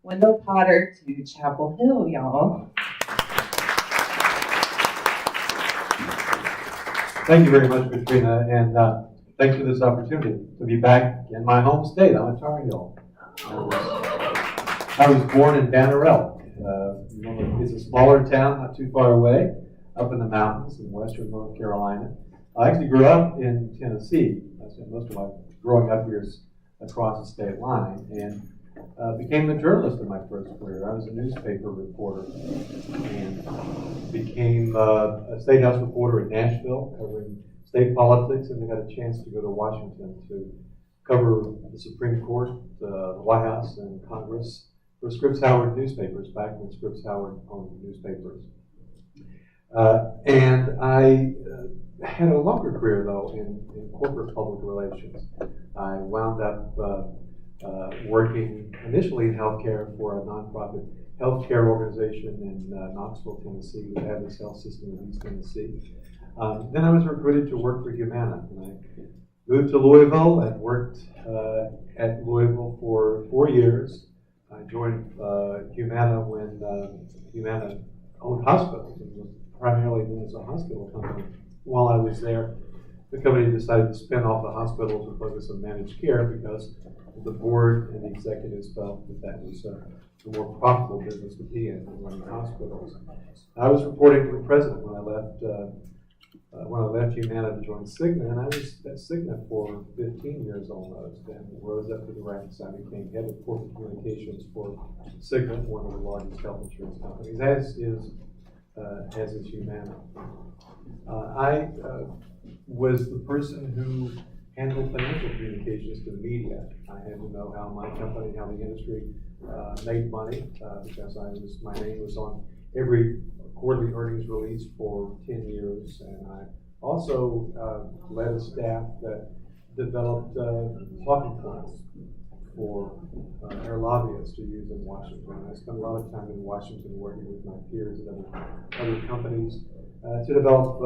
Wendell Potter to Chapel Hill, y'all. Thank you very much, Katrina, and thanks for this opportunity to be back in my home state. I'm a Tar Heel. I was born in Banner Elk. It's a smaller town, not too far away, up in the mountains in western North Carolina. I actually grew up in Tennessee. I spent most of my growing up years across the state line, and became a journalist in my first career. I was a newspaper reporter and became a state house reporter in Nashville, covering state politics, and then got a chance to go to Washington to cover the Supreme Court, the White House, and Congress for Scripps Howard newspapers, back when Scripps Howard owned newspapers. And I had a longer career, though, in corporate public relations. I wound up working initially in healthcare for a nonprofit healthcare organization in Knoxville, Tennessee, the Adventist Health System of East Tennessee. Then I was recruited to work for Humana, and I moved to Louisville and worked at Louisville for 4 years. I joined Humana when Humana owned hospitals and was primarily known as a hospital company. While I was there, the company decided to spin off the hospitals and focus on managed care because the board and the executives felt that that was a more profitable business to be in than running hospitals. I was reporting to the president when I left Humana to join Cigna, and I was at Cigna for 15 years almost, and rose up to the ranks. I became head of corporate communications for Cigna, one of the largest health insurance companies, as is Humana. I was the person who handled financial communications to the media. I had to know how my company, how the industry made money, because my name was on every quarterly earnings release for 10 years, and I also led a staff that developed talking points for our lobbyists to use in Washington. I spent a lot of time in Washington working with my peers at other companies to develop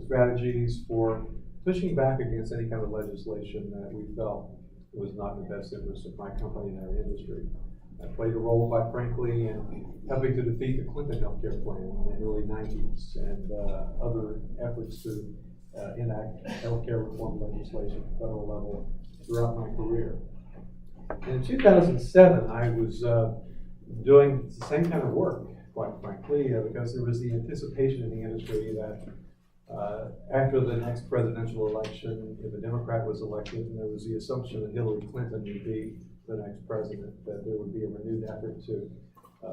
strategies for pushing back against any kind of legislation that we felt was not in the best interest of my company and our industry. I played a role, quite frankly, in helping to defeat the Clinton healthcare plan in the early 90s and other efforts to enact healthcare reform legislation at the federal level throughout my career. In 2007, I was doing the same kind of work, quite frankly, because there was the anticipation in the industry that after the next presidential election, if a Democrat was elected, and there was the assumption that Hillary Clinton would be the next president, that there would be a renewed effort to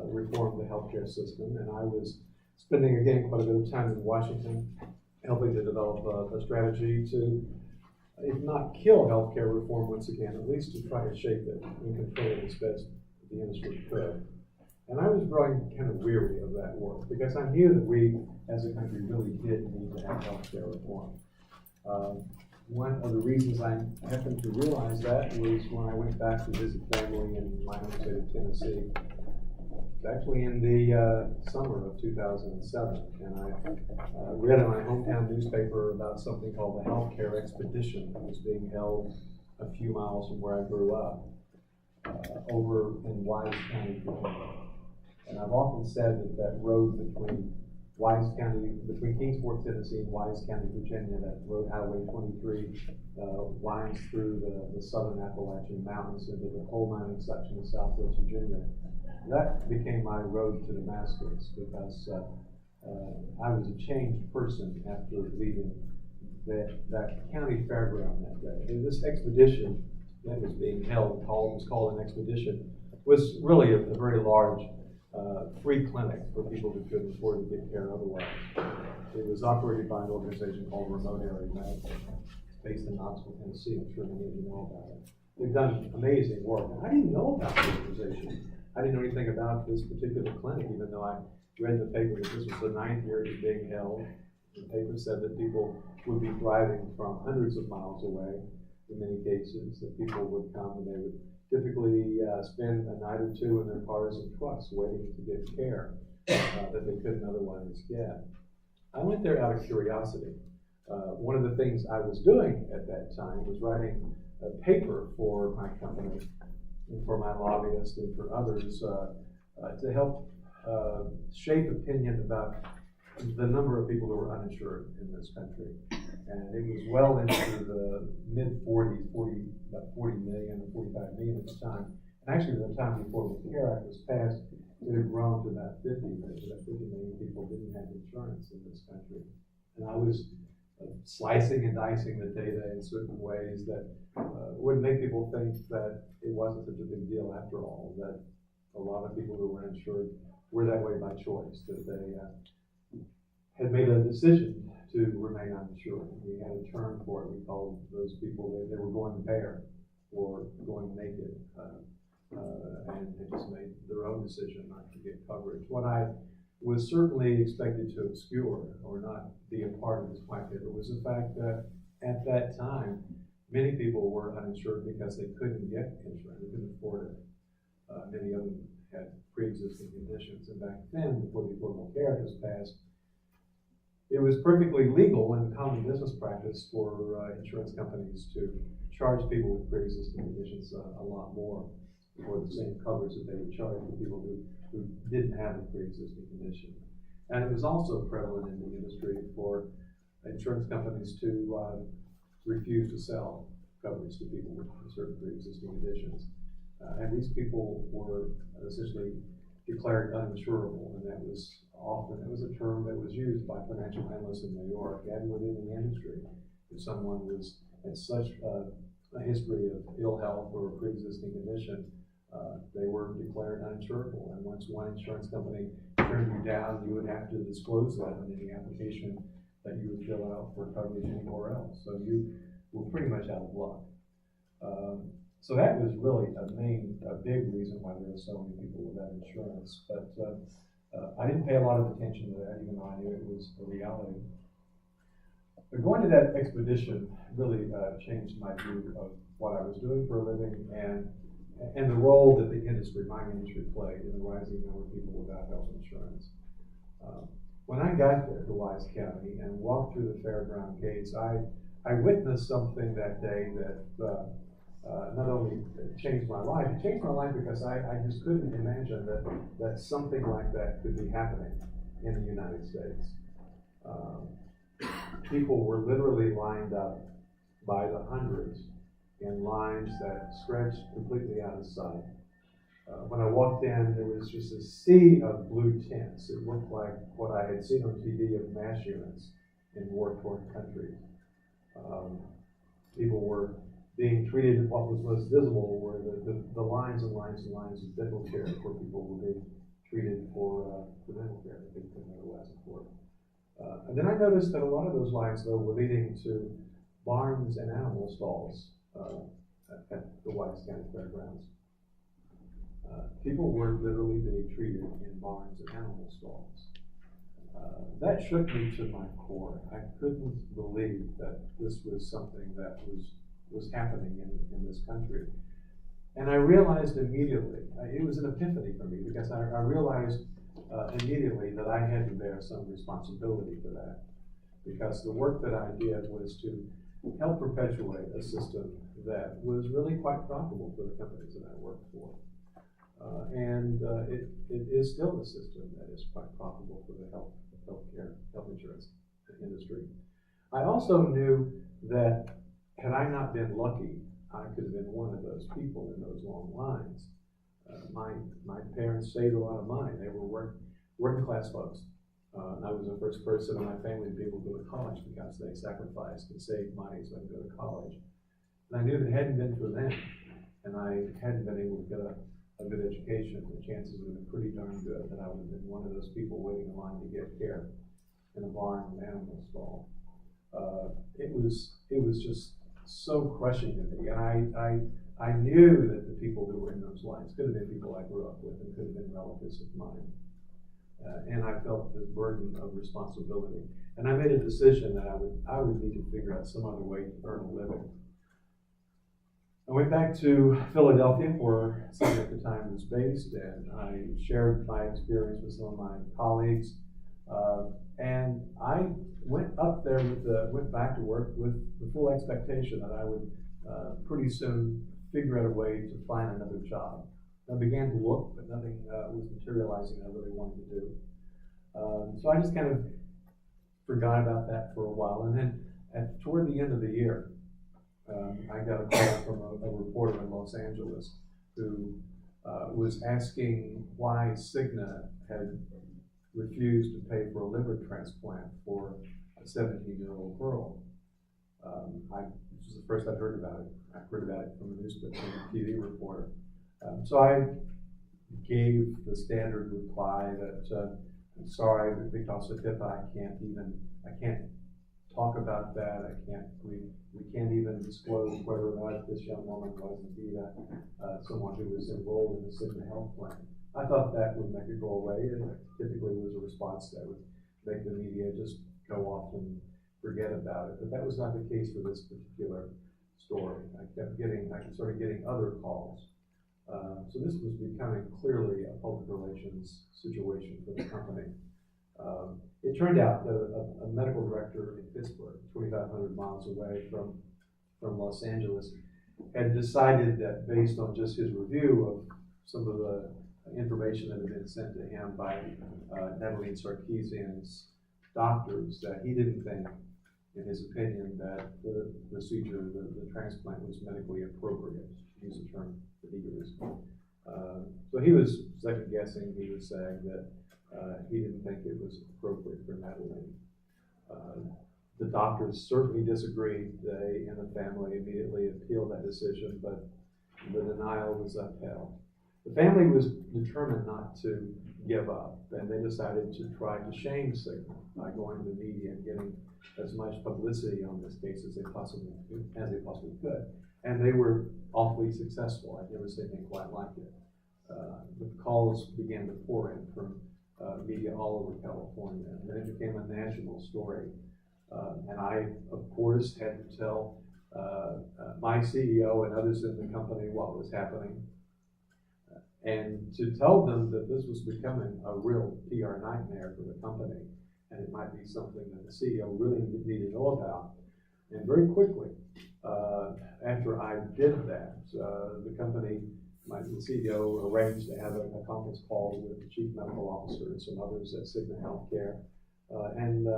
reform the healthcare system. And I was spending, again, quite a bit of time in Washington, helping to develop a strategy to, if not kill healthcare reform once again, at least to try to shape it and control it as best the industry could. And I was growing kind of weary of that work because I knew that we, as a country, really did need to have healthcare reform. One of the reasons I happened to realize that was when I went back to visit family in my home state of Tennessee. It was actually in the summer of 2007, and I read in my hometown newspaper about something called the healthcare expedition that was being held a few miles from where I grew up, over in Wise County, Virginia. And I've often said that that road between between Kingsport, Tennessee and Wise County, Virginia, that road, Highway 23, winds through the southern Appalachian Mountains into the coal mining section of Southwest Virginia. That became my road to Damascus because I was a changed person after leaving that county fairground that day. And this expedition that was being held, was called an expedition, was really a very large free clinic for people who couldn't afford to get care otherwise. It was operated by an organization called Remote Area Medical. It's based in Knoxville, Tennessee. I'm sure many of you know about it. They've done amazing work. And I didn't know about the organization. I didn't know anything about this particular clinic, even though I read in the paper that this was the 9th year it was being held. The paper said that people would be driving from hundreds of miles away, in many cases, that people would come and they would typically spend a night or two in their cars and trucks waiting to get care that they couldn't otherwise get. I went there out of curiosity. One of the things I was doing at that time was writing a paper for my company and for my lobbyists and for others to help shape opinion about the number of people who were uninsured in this country. And it was well into the mid-40s, about 40 million or 45 million at the time. And actually, at the time the Affordable Care Act was passed, it had grown to about 50 million. About 50 million people didn't have insurance in this country. And I was slicing and dicing the data in certain ways that would make people think that it wasn't such a big deal after all, that a lot of people who were uninsured were that way by choice, that they had made a decision to remain uninsured. We had a term for it. We called those people, they were going bare or going naked, and they just made their own decision not to get coverage. What I was certainly expected to obscure or not be a part of this white paper was the fact that at that time, many people were uninsured because they couldn't get insurance, they couldn't afford it. Many of them had pre-existing conditions, and back then, before the Affordable Care Act was passed, it was perfectly legal and common business practice for insurance companies to charge people with pre-existing conditions a lot more for the same coverage that they would charge for people who didn't have a pre-existing condition. And it was also prevalent in the industry for insurance companies to refuse to sell coverage to people with certain pre-existing conditions. And these people were essentially declared uninsurable, and that was often, it was a term that was used by financial analysts in New York and within the industry. If someone had such a history of ill health or a pre-existing condition, they were declared uninsurable. And once one insurance company turned you down, you would have to disclose that in any application that you would fill out for coverage anywhere else. So you were pretty much out of luck. So that was really a big reason why there were so many people without insurance. But I didn't pay a lot of attention to that, even though I knew it was a reality. But going to that expedition really changed my view of what I was doing for a living and the role that the industry, my industry, played in the rising number of people without health insurance. When I got there to Wise County and walked through the fairground gates, I witnessed something that day that not only changed my life, it changed my life because I just couldn't imagine that something like that could be happening in the United States. People were literally lined up by the hundreds in lines that stretched completely out of sight. When I walked in, there was just a sea of blue tents. It looked like what I had seen on TV of mass units in war-torn countries. People were being treated, what was most visible were the lines and lines and lines of dental care where people were being treated for dental care that they couldn't otherwise afford. And then I noticed that a lot of those lines, though, were leading to barns and animal stalls at the Wise County Fairgrounds. People were literally being treated in barns and animal stalls. That shook me to my core. I couldn't believe that this was something that was happening in this country. And I realized immediately, it was an epiphany for me, because I realized immediately that I had to bear some responsibility for that. Because the work that I did was to help perpetuate a system that was really quite profitable for the companies that I worked for. And it is still a system that is quite profitable for the health insurance industry. I also knew that had I not been lucky, I could have been one of those people in those long lines. My parents saved a lot of money. They were working class folks. I was the first person in my family to be able to go to college because they sacrificed and saved money so I could go to college. And I knew if it hadn't been for them, and I hadn't been able to get a good education, the chances would have been pretty darn good that I would have been one of those people waiting in line to get care in a barn or an animal stall. It was just so crushing to me, and I knew that the people who were in those lines could have been people I grew up with and could have been relatives of mine. And I felt this burden of responsibility. And I made a decision that I would need to figure out some other way to earn a living. I went back to Philadelphia, where Summit at the time was based, and I shared my experience with some of my colleagues. And I went up there went back to work with the full expectation that I would pretty soon figure out a way to find another job. I began to look, but nothing was materializing that I really wanted to do. So I just kind of forgot about that for a while, and then toward the end of the year, I got a call from a reporter in Los Angeles who was asking why Cigna had refused to pay for a liver transplant for a 17-year-old girl. This was the first I'd heard about it. I heard about it from a newspaper, from a TV reporter. So I gave the standard reply that I'm sorry, but because of HIPAA, I can't talk about that. We can't even disclose whether or not this young woman was indeed someone who was enrolled in the Cigna health plan. I thought that would make it go away. It typically was a response that would make the media just go off and forget about it. But that was not the case for this particular story. I started getting other calls. So this was becoming clearly a public relations situation for the company. It turned out that a medical director in Pittsburgh, 2,500 miles away from Los Angeles, had decided that based on just his review of some of the information that had been sent to him by Natalie Sarkeesian's doctors, that he didn't think, in his opinion, that the procedure, the transplant was medically appropriate, to use a term that he used. So he was second guessing. He was saying that he didn't think it was appropriate for Natalie. The doctors certainly disagreed. They and the family immediately appealed that decision, but the denial was upheld. The family was determined not to give up, and they decided to try to shame Cigna by going to the media and getting as much publicity on this case as they possibly could. And they were awfully successful. I've never seen anything quite like it. The calls began to pour in from media all over California, and then it became a national story. And I, of course, had to tell my CEO and others in the company what was happening, and to tell them that this was becoming a real PR nightmare for the company, and it might be something that the CEO really needed to know about. And very quickly, after I did that, the company, the CEO arranged to have a conference call with the chief medical officer and some others at Cigna Healthcare, and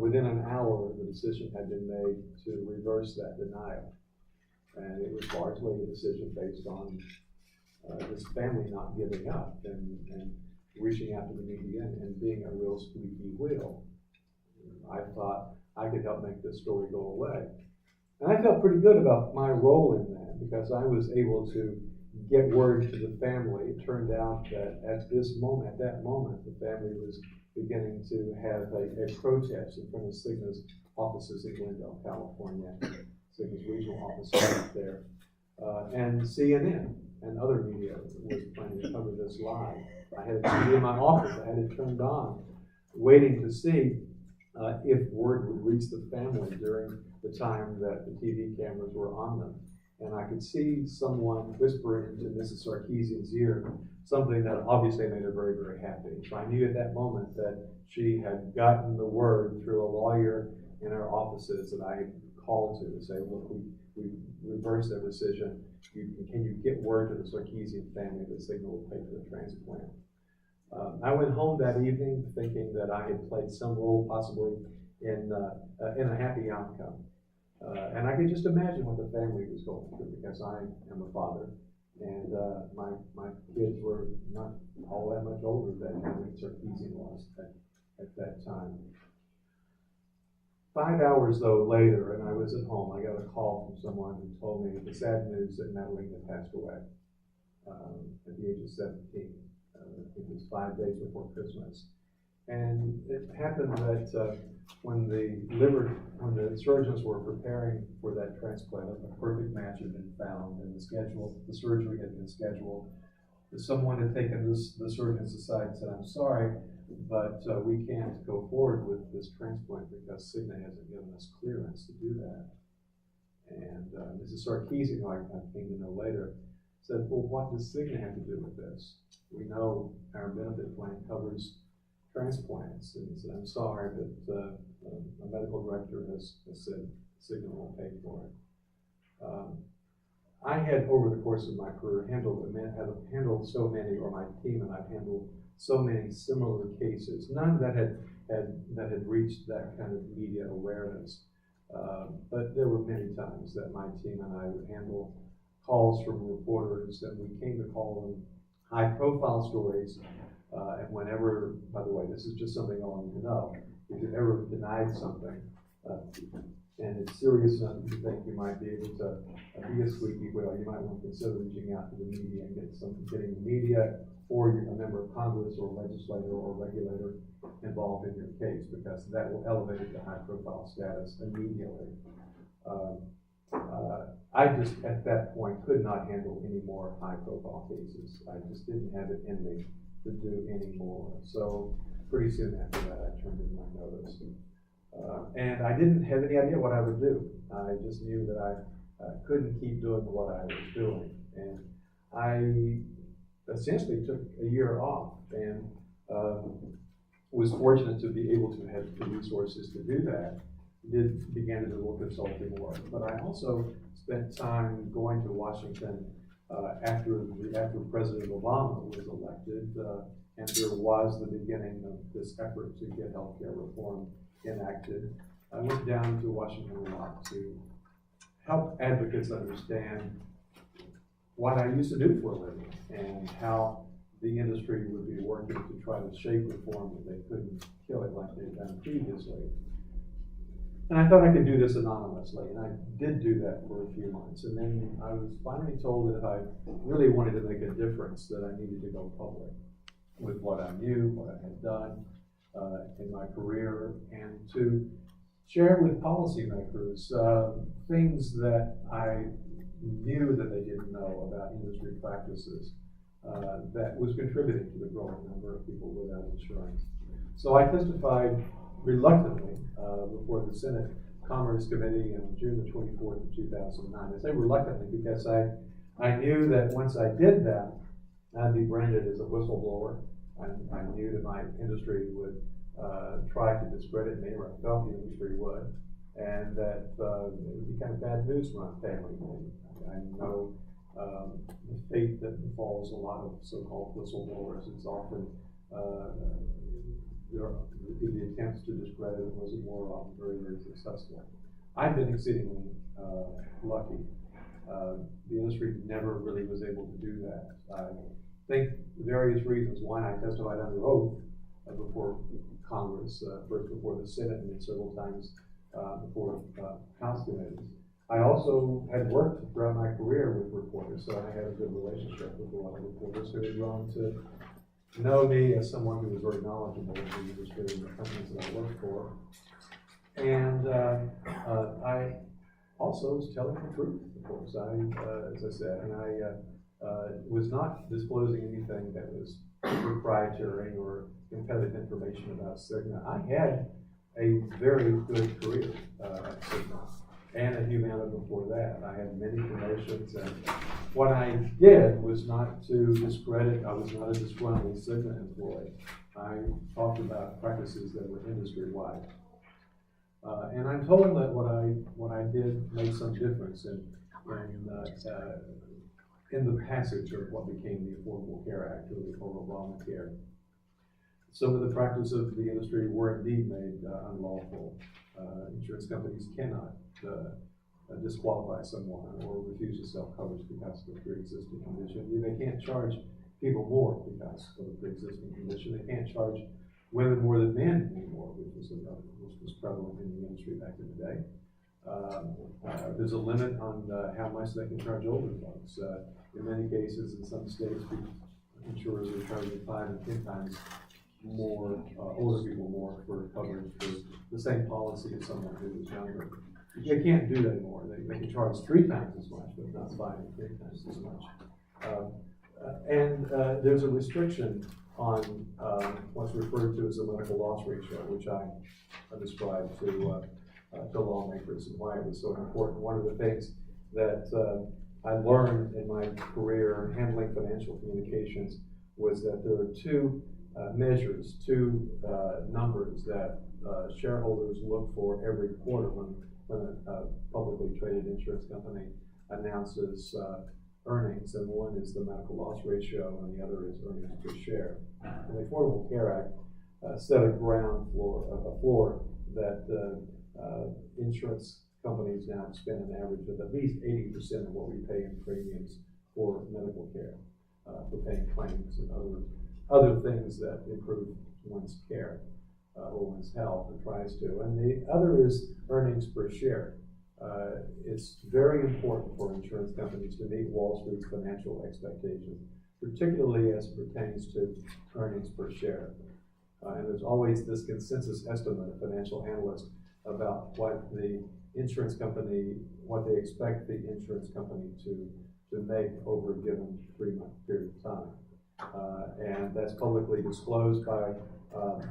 within an hour, the decision had been made to reverse that denial. And it was largely a decision based on this family not giving up and reaching out to the media and being a real squeaky wheel. I thought I could help make this story go away. And I felt pretty good about my role in that because I was able to get word to the family. It turned out that at that moment, the family was beginning to have a protest in front of Cigna's offices in Wendell, California, Cigna's regional offices out there. And CNN and other media was planning to cover this live. I had a TV in my office. I had it turned on, waiting to see if word would reach the family during the time that the TV cameras were on them. And I could see someone whispering into Mrs. Sarkeesian's ear something that obviously made her very, very happy. So I knew at that moment that she had gotten the word through a lawyer in our offices that I had called to say, look, we reversed their decision. Can you get word to the Sarkeesian family that Cigna will pay for the transplant? I went home that evening thinking that I had played some role possibly in a happy outcome. And I could just imagine what the family was going through because I am a father, and my kids were not all that much older than Natalie Sarkeesian was at that time. 5 hours though later, and I was at home, I got a call from someone who told me the sad news that Natalie had passed away at the age of 17. It was 5 days before Christmas. And it happened that when the surgeons were preparing for that transplant, a perfect match had been found, and the surgery had been scheduled. Someone had taken the surgeons aside and said, I'm sorry, but we can't go forward with this transplant because Cigna hasn't given us clearance to do that. And Mrs. Sarkeesian, who I came to know later, said, well, what does Cigna have to do with this? We know our benefit plan covers transplants. And he said, I'm sorry, but a medical director has said Cigna won't pay for it. I had, over the course of my career, handled so many, or my team and I've handled so many similar cases, none that had reached that kind of media awareness. But there were many times that my team and I would handle calls from reporters, and we came to call them high-profile stories. And whenever, by the way, this is just something I want you to know, if you've ever denied something, and it's serious enough that you think you might be able to be a squeaky wheel, you might want to consider reaching out to the media and getting the media or a member of Congress or legislator or regulator involved in your case, because that will elevate it to high-profile status immediately. I just, at that point, could not handle any more high-profile cases. I just didn't have it in me to do any more. So pretty soon after that, I turned in my notice. And I didn't have any idea what I would do. I just knew that I couldn't keep doing what I was doing. And I essentially took a year off and was fortunate to be able to have the resources to do that. Began to do a little consulting work, but I also spent time going to Washington after President Obama was elected, and there was the beginning of this effort to get healthcare reform enacted. I went down to Washington a lot to help advocates understand what I used to do for a living and how the industry would be working to try to shape reform that they couldn't kill it like they'd done previously. And I thought I could do this anonymously, and I did do that for a few months. And then I was finally told that if I really wanted to make a difference, that I needed to go public with what I knew, what I had done in my career, and to share with policymakers things that I knew that they didn't know about industry practices that was contributing to the growing number of people without insurance. So I testified reluctantly before the Senate Commerce Committee on June the 24th of 2009. I say reluctantly because I knew that once I did that, I'd be branded as a whistleblower. I knew that my industry would try to discredit me, or I felt the industry would, and that it would be kind of bad news for my family. I know the fate that befalls a lot of so-called whistleblowers. It's often the attempts to discredit it wasn't more often very, very successful. I've been exceedingly lucky. The industry never really was able to do that. I think various reasons. One, I testified under oath before Congress, first before the Senate, and then several times before House committees. I also had worked throughout my career with reporters, so I had a good relationship with a lot of reporters who had grown to know me as someone who was very knowledgeable in the industry and the companies that I worked for. And I also was telling the truth, of course. As I said, and I was not disclosing anything that was proprietary or competitive information about Cigna. I had a very good career at Cigna, and at Humana before that. I had many promotions, and what I did was not to discredit. I was not a disgruntled Cigna employee. I talked about practices that were industry-wide. And I'm told that what I did made some difference in the passage of what became the Affordable Care Act, or Obamacare. Some of the practices of the industry were indeed made unlawful. Insurance companies cannot disqualify someone or refuse to sell coverage because of a pre-existing condition. They can't charge people more because of a pre-existing condition. They can't charge women more than men anymore, which was prevalent in the industry back in the day. There's a limit on how much they can charge older folks. In many cases, in some states, insurers are charging 5 and 10 times more, older people more for coverage for the same policy as someone who is younger. They can't do that anymore. They can charge 3 times as much, but not 5 and 10 times as much. And there's a restriction on what's referred to as the medical loss ratio, which I described to lawmakers and why it was so important. One of the things that I learned in my career handling financial communications was that there are 2 measures, 2 numbers that shareholders look for every quarter when a publicly traded insurance company announces earnings, and one is the medical loss ratio, and the other is earnings per share. And the Affordable Care Act set a floor that insurance companies now spend an average of at least 80% of what we pay in premiums for medical care, for paying claims and other things that improve one's care or one's health, or tries to. And the other is earnings per share. It's very important for insurance companies to meet Wall Street's financial expectations, particularly as it pertains to earnings per share. And there's always this consensus estimate of financial analysts about what the insurance company, what they expect the insurance company to make over a given 3-month period of time. And that's publicly disclosed by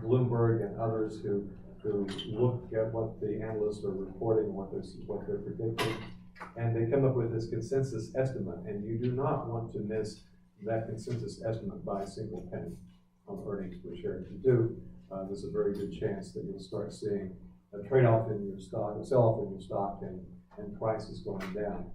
Bloomberg and others who look at what the analysts are reporting, what they're predicting, and they come up with this consensus estimate. And you do not want to miss that consensus estimate by a single penny on earnings per share. If you do, there's a very good chance that you'll start seeing a trade-off in your stock, a sell-off in your stock, and prices going down.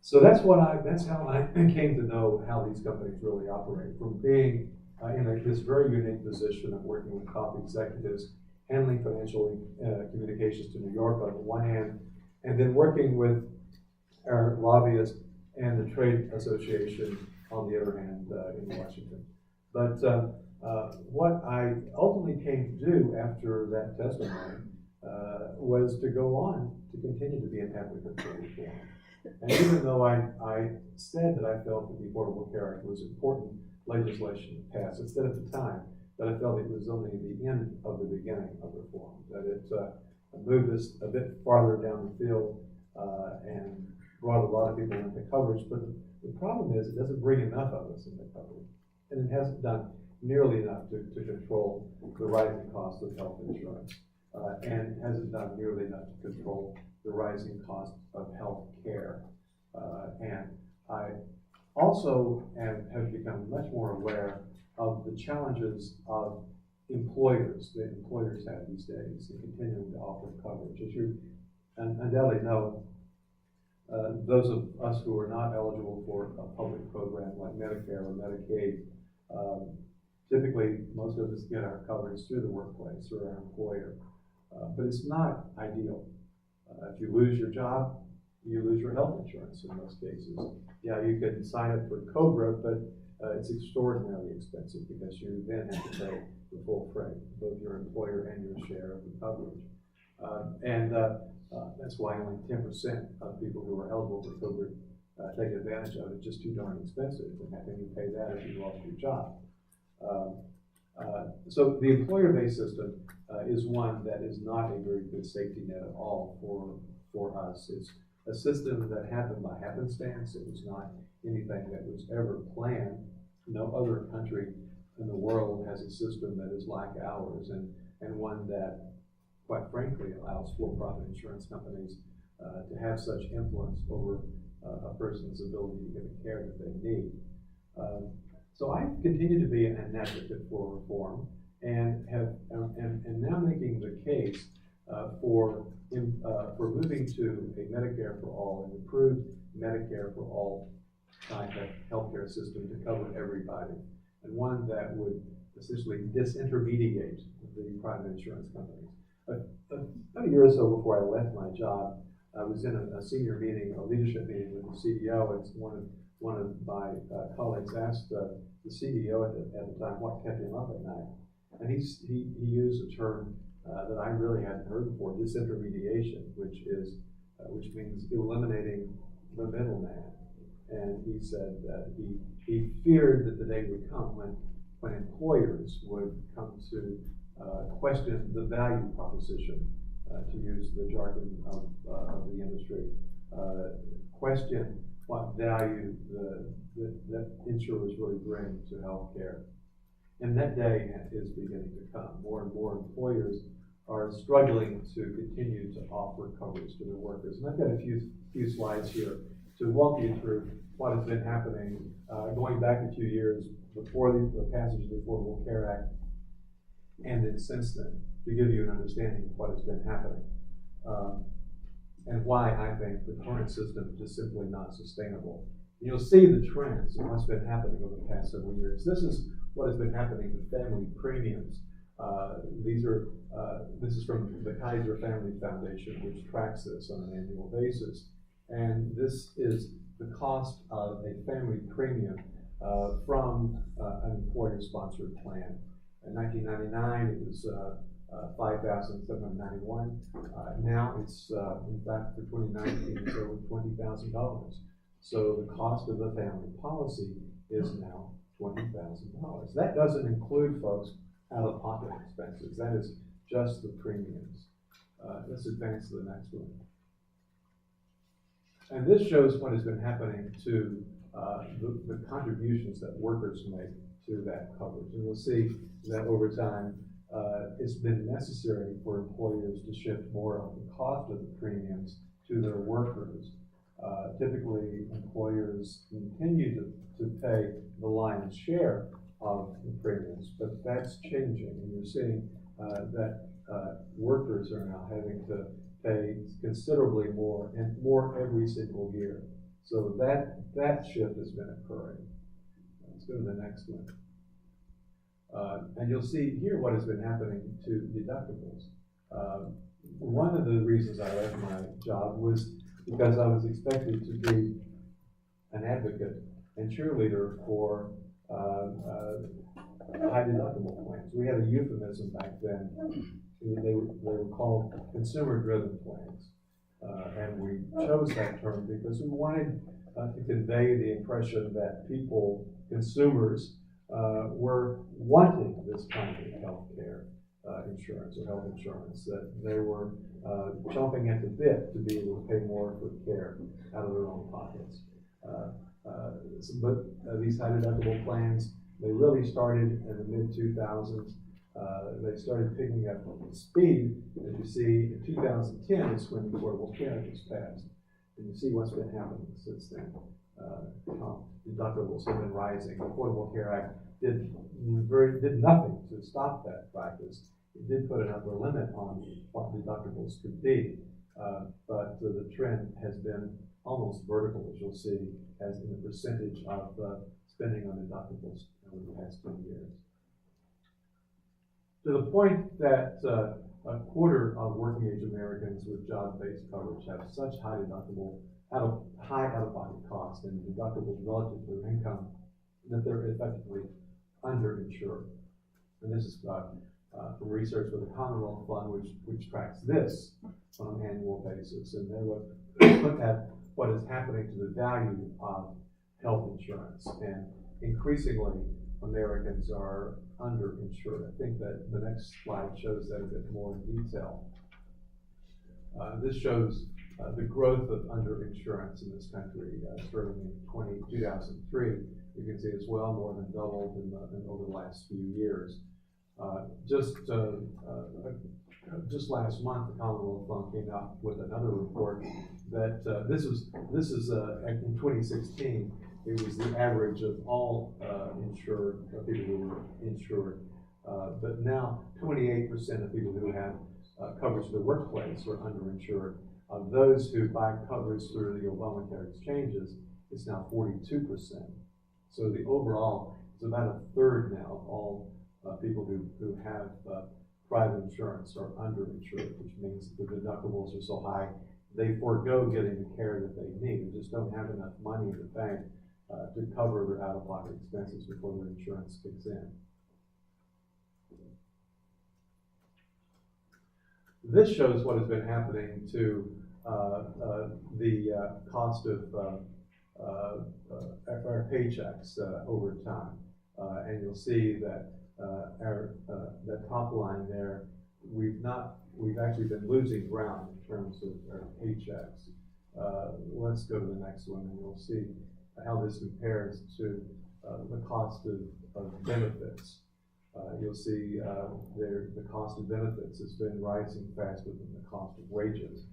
So that's how I came to know how these companies really operate. From being in this very unique position of working with top executives, handling financial communications to New York on the one hand, and then working with our lobbyists and the trade association on the other hand in Washington. But what I ultimately came to do after that testimony was to go on to continue to be an advocate for reform. And even though I said that I felt that the Affordable Care Act was important legislation to pass, I said at the time that I felt it was only the end of the beginning of reform, that it moved us a bit farther down the field and brought a lot of people into coverage. But the problem is it doesn't bring enough of us into coverage. And it hasn't done nearly enough to control the rising cost of health insurance. And hasn't done nearly enough to control the rising cost of health care. And I also have become much more aware of the challenges of employers that employers have these days in continuing to offer coverage. As you undoubtedly know, those of us who are not eligible for a public program like Medicare or Medicaid, typically most of us get our coverage through the workplace or our employer, but it's not ideal. If you lose your job, you lose your health insurance in most cases. Yeah, you can sign up for COBRA, but it's extraordinarily expensive because you then have to pay the full freight, both your employer and your share of the coverage. That's why only 10% of people who are eligible for COBRA take advantage of it. It's just too darn expensive. And how can you pay that if you lost your job? So the employer-based system is one that is not a very good safety net at all for us. It's a system that happened by happenstance. It was not anything that was ever planned. No other country in the world has a system that is like ours, and one that, quite frankly, allows for-profit insurance companies to have such influence over a person's ability to get the care that they need. So I continue to be an advocate for reform, and now making the case for moving to a Medicare for all, an improved Medicare for all type of healthcare system to cover everybody, and one that would essentially disintermediate the private insurance companies. About a year or so before I left my job, I was in a senior meeting, a leadership meeting with the CEO, and one of my colleagues asked the CEO at the time what kept him up at night, and he used a term that I really hadn't heard before: disintermediation, which means eliminating the middleman. And he said that he feared that the day would come when employers would come to question the value proposition, to use the jargon of the industry, question what value that insurers really bring to healthcare. And that day is beginning to come. More and more employers are struggling to continue to offer coverage to their workers. And I've got a few slides here to walk you through what has been happening going back a few years before the passage of the Affordable Care Act, and then since then, to give you an understanding of what has been happening. and why I think the current system is just simply not sustainable. You'll see the trends and what's been happening over the past several years. This is what has been happening to family premiums. This is from the Kaiser Family Foundation, which tracks this on an annual basis. And this is the cost of a family premium from an employer-sponsored plan. In 1999, it was $5,791. Now it's, in fact, for 2019, it's over $20,000. So the cost of the family policy is now $20,000. That doesn't include, folks, out-of-pocket expenses. That is just the premiums. Let's advance to the next one. And this shows what has been happening to the contributions that workers make to that coverage. And we'll see that over time, it's been necessary for employers to shift more of the cost of the premiums to their workers. Typically, employers continue to pay the lion's share of the premiums, but that's changing, and you're seeing that workers are now having to pay considerably more and more every single year. So that shift has been occurring. Let's go to the next one. And you'll see here what has been happening to deductibles. One of the reasons I left my job was because I was expected to be an advocate and cheerleader for high deductible plans. We had a euphemism back then. They were called consumer-driven plans. And we chose that term because we wanted to convey the impression that people, consumers, were wanting this kind of health care insurance or health insurance, that they were chomping at the bit to be able to pay more for care out of their own pockets. But these high deductible plans, they really started in the mid-2000s. They started picking up speed, as you see. In 2010 is when Affordable Care was passed. And you see what's been happening since then. Deductibles have been rising. The Affordable Care Act did nothing to stop that practice. It did put an upper limit on what deductibles could be, but the trend has been almost vertical, as you'll see, as in the percentage of spending on deductibles over the past 10 years. To the point that a quarter of working-age Americans with job-based coverage have such high out-of-pocket costs and deductibles relative to their income that they're effectively underinsured. And this is from research with the Commonwealth Fund, which tracks this on an annual basis, and they look at what is happening to the value of health insurance, and increasingly Americans are underinsured. I think that the next slide shows that a bit more in detail. This shows the growth of underinsurance in this country, starting in 2003. You can see it's well more than doubled over the last few years. Just last month, the Commonwealth Fund came out with another report that this is in 2016. It was the average of all insured people who were insured, but now 28% of people who have coverage for the workplace are underinsured. Of those who buy coverage through the Obamacare exchanges, it's now 42%. So the overall is about a third now of all people who have private insurance are underinsured, which means the deductibles are so high they forego getting the care that they need. They just don't have enough money in the bank to cover their out-of-pocket expenses before their insurance kicks in. This shows what has been happening to the cost of our paychecks over time, and you'll see that that top line there, we've actually been losing ground in terms of our paychecks. Let's go to the next one, and you'll see how this compares to the cost of benefits. You'll see the cost of benefits has been rising faster than the cost of wages.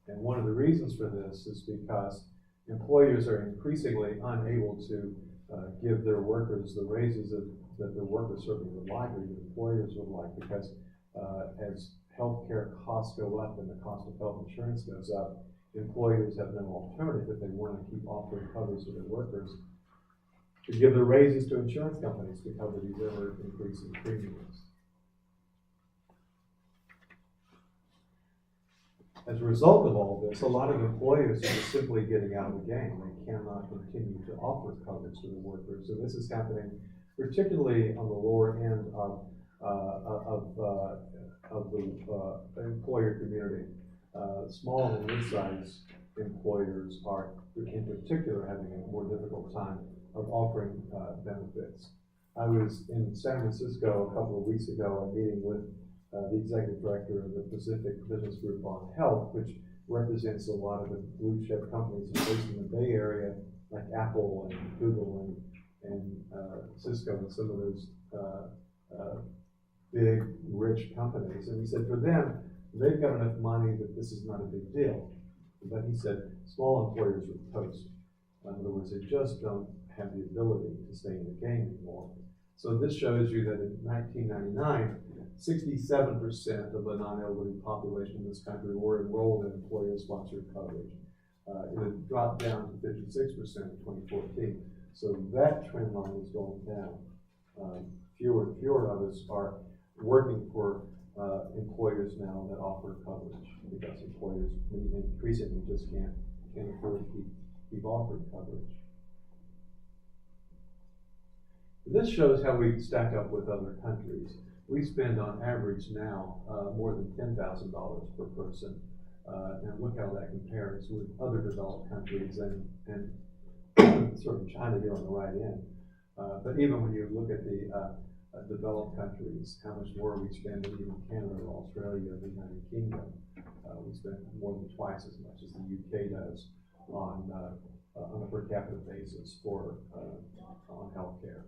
And one of the reasons for this is because employers are increasingly unable to give their workers the raises that the workers certainly would like, or the employers would like, because as healthcare costs go up and the cost of health insurance goes up, employers have no alternative if they want to keep offering coverage to their workers to give the raises to insurance companies to cover these ever increasing premiums. As a result of all this, a lot of employers are just simply getting out of the game. They cannot continue to offer coverage to the workers. So this is happening particularly on the lower end of the employer community. Small and mid-sized employers are, in particular, having a more difficult time of offering benefits. I was in San Francisco a couple of weeks ago, a meeting with the executive director of the Pacific Business Group on Health, which represents a lot of the blue chip companies based in the Bay Area, like Apple and Google and Cisco and some of those big, rich companies. And he said for them, they've got enough money that this is not a big deal. But he said small employers are toast. In other words, they just don't have the ability to stay in the game anymore. So this shows you that in 1999, 67% of the non-elderly population in this country were enrolled in employer-sponsored coverage. It had dropped down to 56% in 2014. So that trend line is going down. Fewer and fewer of us are working for employers now that offer coverage because employers increasingly just can't afford to keep offering coverage. This shows how we stack up with other countries. We spend on average now more than $10,000 per person. And look how that compares with other developed countries and sort of China here on the right end. But even when you look at the developed countries, how much more we spend in even Canada or Australia or the United Kingdom. We spend more than twice as much as the UK does on a per capita basis for on healthcare.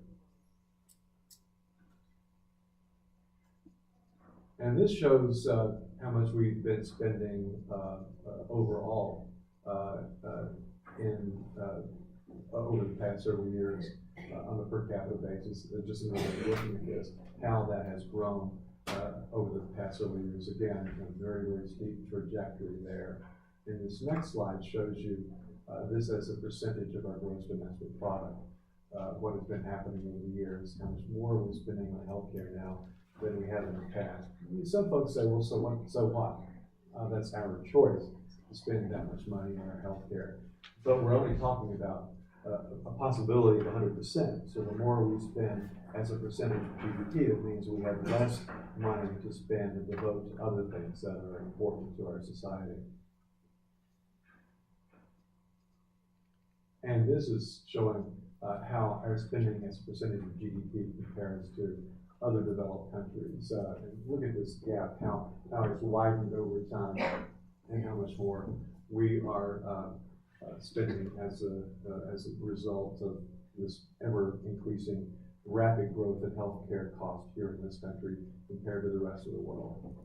And this shows how much we've been spending overall over the past several years on a per capita basis. Just another way of looking at this, how that has grown over the past several years. Again, a very, very steep trajectory there. And this next slide shows you this as a percentage of our gross domestic product, what has been happening over the years, how much more we're spending on healthcare now than we have in the past. Some folks say, well, so what? That's our choice to spend that much money on our healthcare. But we're only talking about a possibility of 100%. So the more we spend as a percentage of GDP, it means we have less money to spend and devote to other things that are important to our society. And this is showing how our spending as a percentage of GDP compares to other developed countries. And look at this gap, how it's widened over time, and how much more we are spending as a result of this ever increasing rapid growth in healthcare costs here in this country compared to the rest of the world.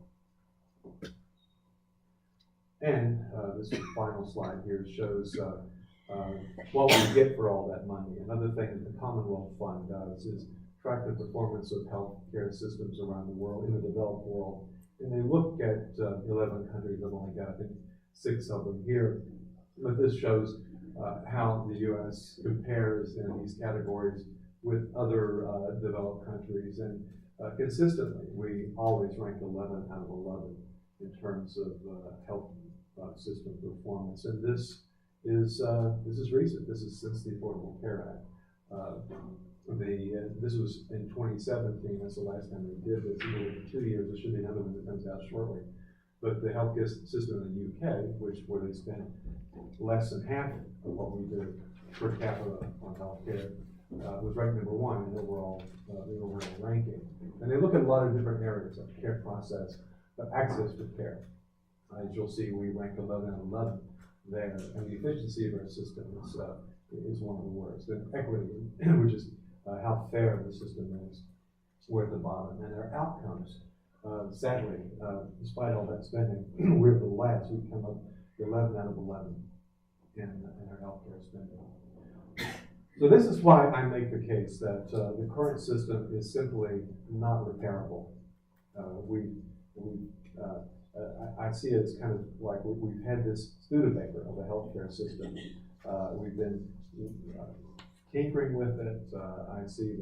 And this final slide here shows what we get for all that money. Another thing that the Commonwealth Fund does is track the performance of healthcare systems around the world, in the developed world. And they look at 11 countries. I've only got, I think, 6 of them here. But this shows how the U.S. compares in these categories with other developed countries. And consistently, we always rank 11 out of 11 in terms of health system performance. And this is recent. This is since the Affordable Care Act. This was in 2017. That's the last time we did this. In 2 years, there should be another one that comes out shortly. But the healthcare system in the UK, where they spend less than half of what we do per capita on healthcare, was ranked number 1 in the overall ranking. And they look at a lot of different areas of care process, but access to care. As you'll see, we rank 11 out of 11 there, and the efficiency of our system is one of the worst. And equity, which is how fair the system is, we're at the bottom. And our outcomes, sadly, despite all that spending, we're the last. We've come up 11 out of 11 in our healthcare spending. So this is why I make the case that the current system is simply not repairable. We I see it as kind of like we've had this Studebaker of the healthcare system. We've been tinkering with it. I see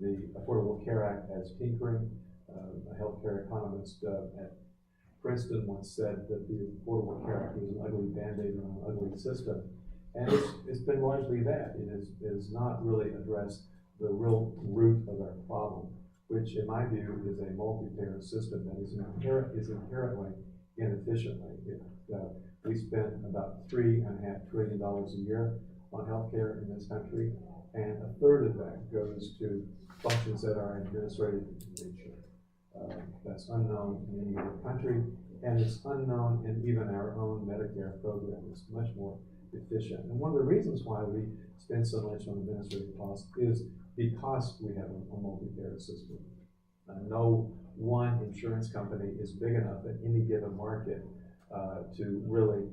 the Affordable Care Act as tinkering. A healthcare economist at Princeton once said that the Affordable Care Act was an ugly band-aid on an ugly system. And it's been largely that. It has not really addressed the real root of our problem, which in my view is a multi-payer system that is inherently inefficiently. We spend about $3.5 trillion a year on healthcare in this country, and a third of that goes to functions that are administrative in nature. That's unknown in any other country, and it's unknown in even our own Medicare program. It's much more efficient. And one of the reasons why we spend so much on administrative costs is because we have a multi-payer system. No one insurance company is big enough at any given market to really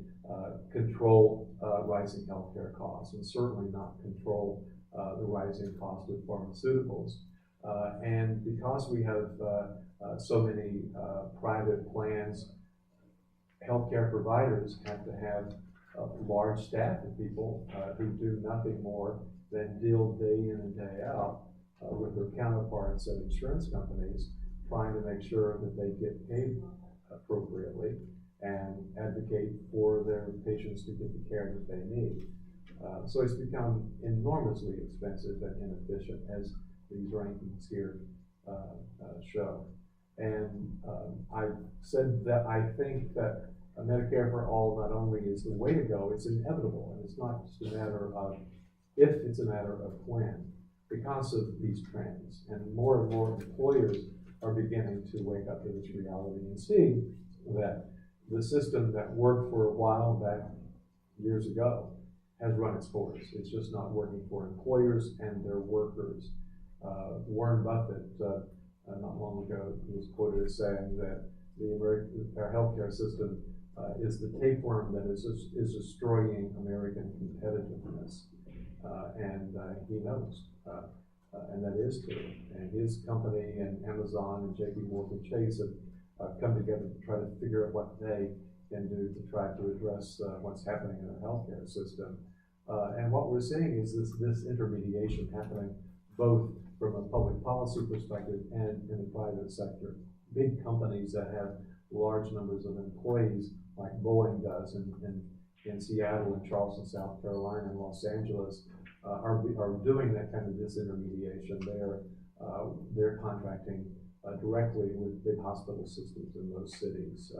control rising healthcare costs, and certainly not control the rising cost of pharmaceuticals. And because we have so many private plans, healthcare providers have to have a large staff of people who do nothing more than deal day in and day out with their counterparts at insurance companies, trying to make sure that they get paid appropriately and advocate for their patients to get the care that they need. So it's become enormously expensive and inefficient, as these rankings here show. And I've said that I think that Medicare for All not only is the way to go, it's inevitable, and it's not just a matter of if, it's a matter of when, because of these trends. And more employers are beginning to wake up to this reality and see that the system that worked for a while back years ago has run its course. It's just not working for employers and their workers. Warren Buffett, not long ago, was quoted as saying that our healthcare system is the tapeworm that is destroying American competitiveness, and he knows, and that is true. And his company and Amazon and J.P. Morgan Chase have come together to try to figure out what they can do to try to address what's happening in our healthcare system. And what we're seeing is this intermediation happening both from a public policy perspective and in the private sector. Big companies that have large numbers of employees, like Boeing does in Seattle and Charleston, South Carolina, and Los Angeles, are doing that kind of disintermediation. They're contracting directly with big hospital systems in those cities.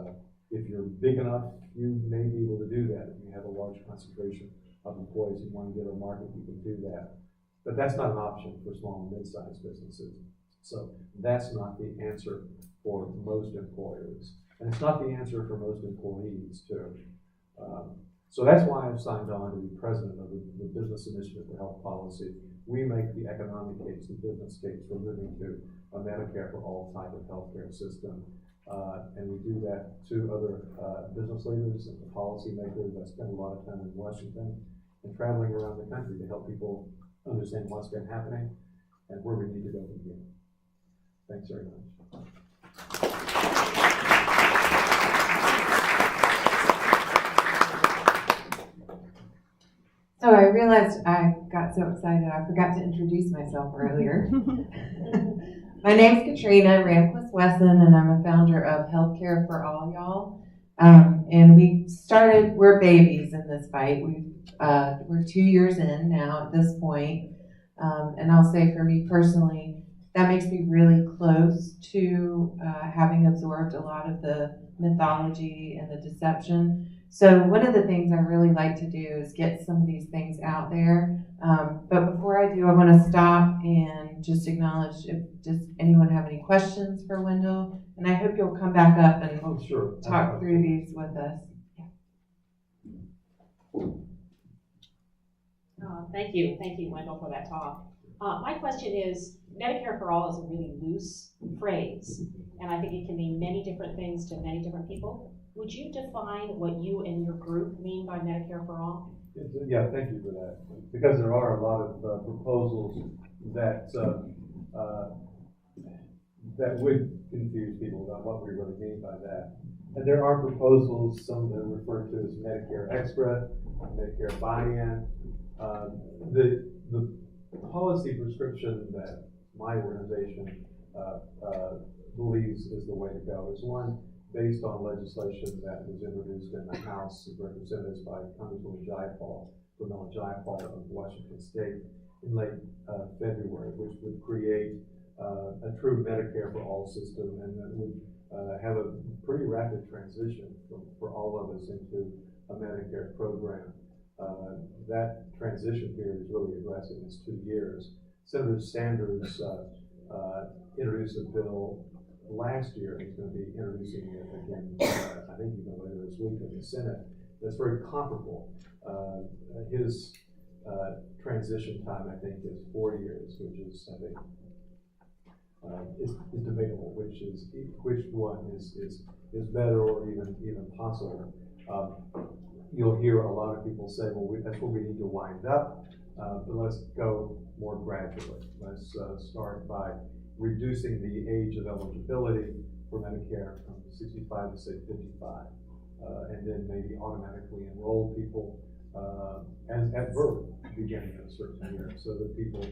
If you're big enough, you may be able to do that. If you have a large concentration of employees in one given market, you can do that. But that's not an option for small and mid-sized businesses. So that's not the answer for most employers. And it's not the answer for most employees, too. So that's why I've signed on to be president of the Business Initiative for Health Policy. We make the economic case, the business case for moving to a Medicare for All type of healthcare system. And we do that to other business leaders and policymakers. I spend a lot of time in Washington and traveling around the country to help people understand what's been happening and where we need to go from here. Thanks very much. So I realized I got so excited I forgot to introduce myself earlier. My name's Katrina Ramquist-Wesson, and I'm a founder of Healthcare for All, y'all. And we're babies in this fight. We're 2 years in now at this point. And I'll say for me personally, that makes me really close to having absorbed a lot of the mythology and the deception. So one of the things I really like to do is get some of these things out there. But before I do, I want to stop and just acknowledge, does anyone have any questions for Wendell? And I hope you'll come back up and talk through these with us. Thank you, Wendell, for that talk. My question is, Medicare for All is a really loose phrase, and I think it can mean many different things to many different people. Would you define what you and your group mean by Medicare for All? Yeah, thank you for that. Because there are a lot of proposals that that would confuse people about what we really mean by that. And there are proposals, some that are referred to as Medicare Extra, Medicare Buy-in. The policy prescription that my organization believes is the way to go is one based on legislation that was introduced in the House of Representatives by Congresswoman Jayapal from Jayapal of Washington State in late February, which would create a true Medicare for all system, and that would have a pretty rapid transition for all of us into a Medicare program. That transition period is really aggressive. It's 2 years. Senator Sanders introduced a bill last year. He's going to be introducing it again, I think even later this week in the Senate. That's very comparable. His transition time, I think, is 4 years, which is, I think, is debatable. Which one is better or even possible. You'll hear a lot of people say, well, that's where we need to wind up, but let's go more gradually. Let's start by reducing the age of eligibility for Medicare from 65 to say 55, and then maybe automatically enroll people at birth, beginning at a certain year, so that people,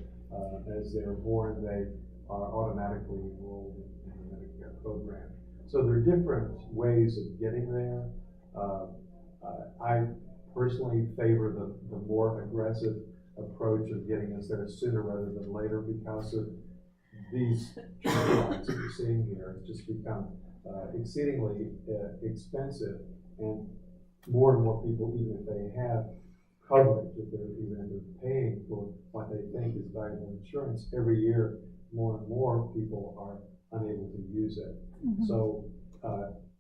as they're born, they are automatically enrolled in the Medicare program. So there are different ways of getting there. I personally favor the more aggressive approach of getting us there sooner rather than later, because of these lines that we're seeing here. It's just become exceedingly expensive, and more people, even if they have coverage, if they're paying for what they think is valuable insurance, every year more and more people are unable to use it. Mm-hmm. So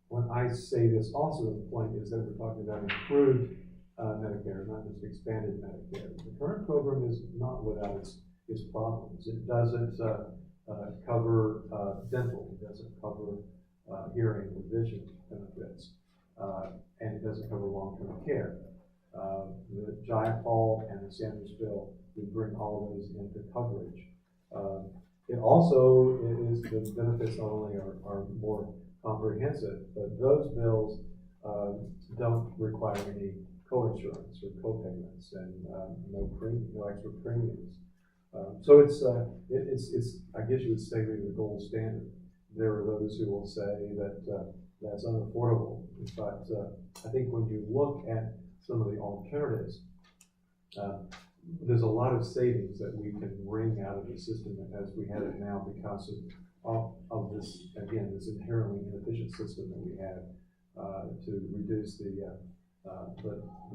when I say this, also the point is that we're talking about improved Medicare, not just expanded Medicare. The current program is not without its problems. It doesn't cover dental, it doesn't cover hearing or vision benefits, and it doesn't cover long-term care. The Jayapal and the Sanders bill would bring all of those into coverage. It also is, the benefits not only are more comprehensive, but those bills don't require any co-insurance or co-payments, and no extra premiums. So it's I guess you would say maybe the gold standard. There are those who will say that that's unaffordable. In fact, I think when you look at some of the alternatives, there's a lot of savings that we can wring out of the system as we have it now, because of this, again, this inherently inefficient system that we have to reduce the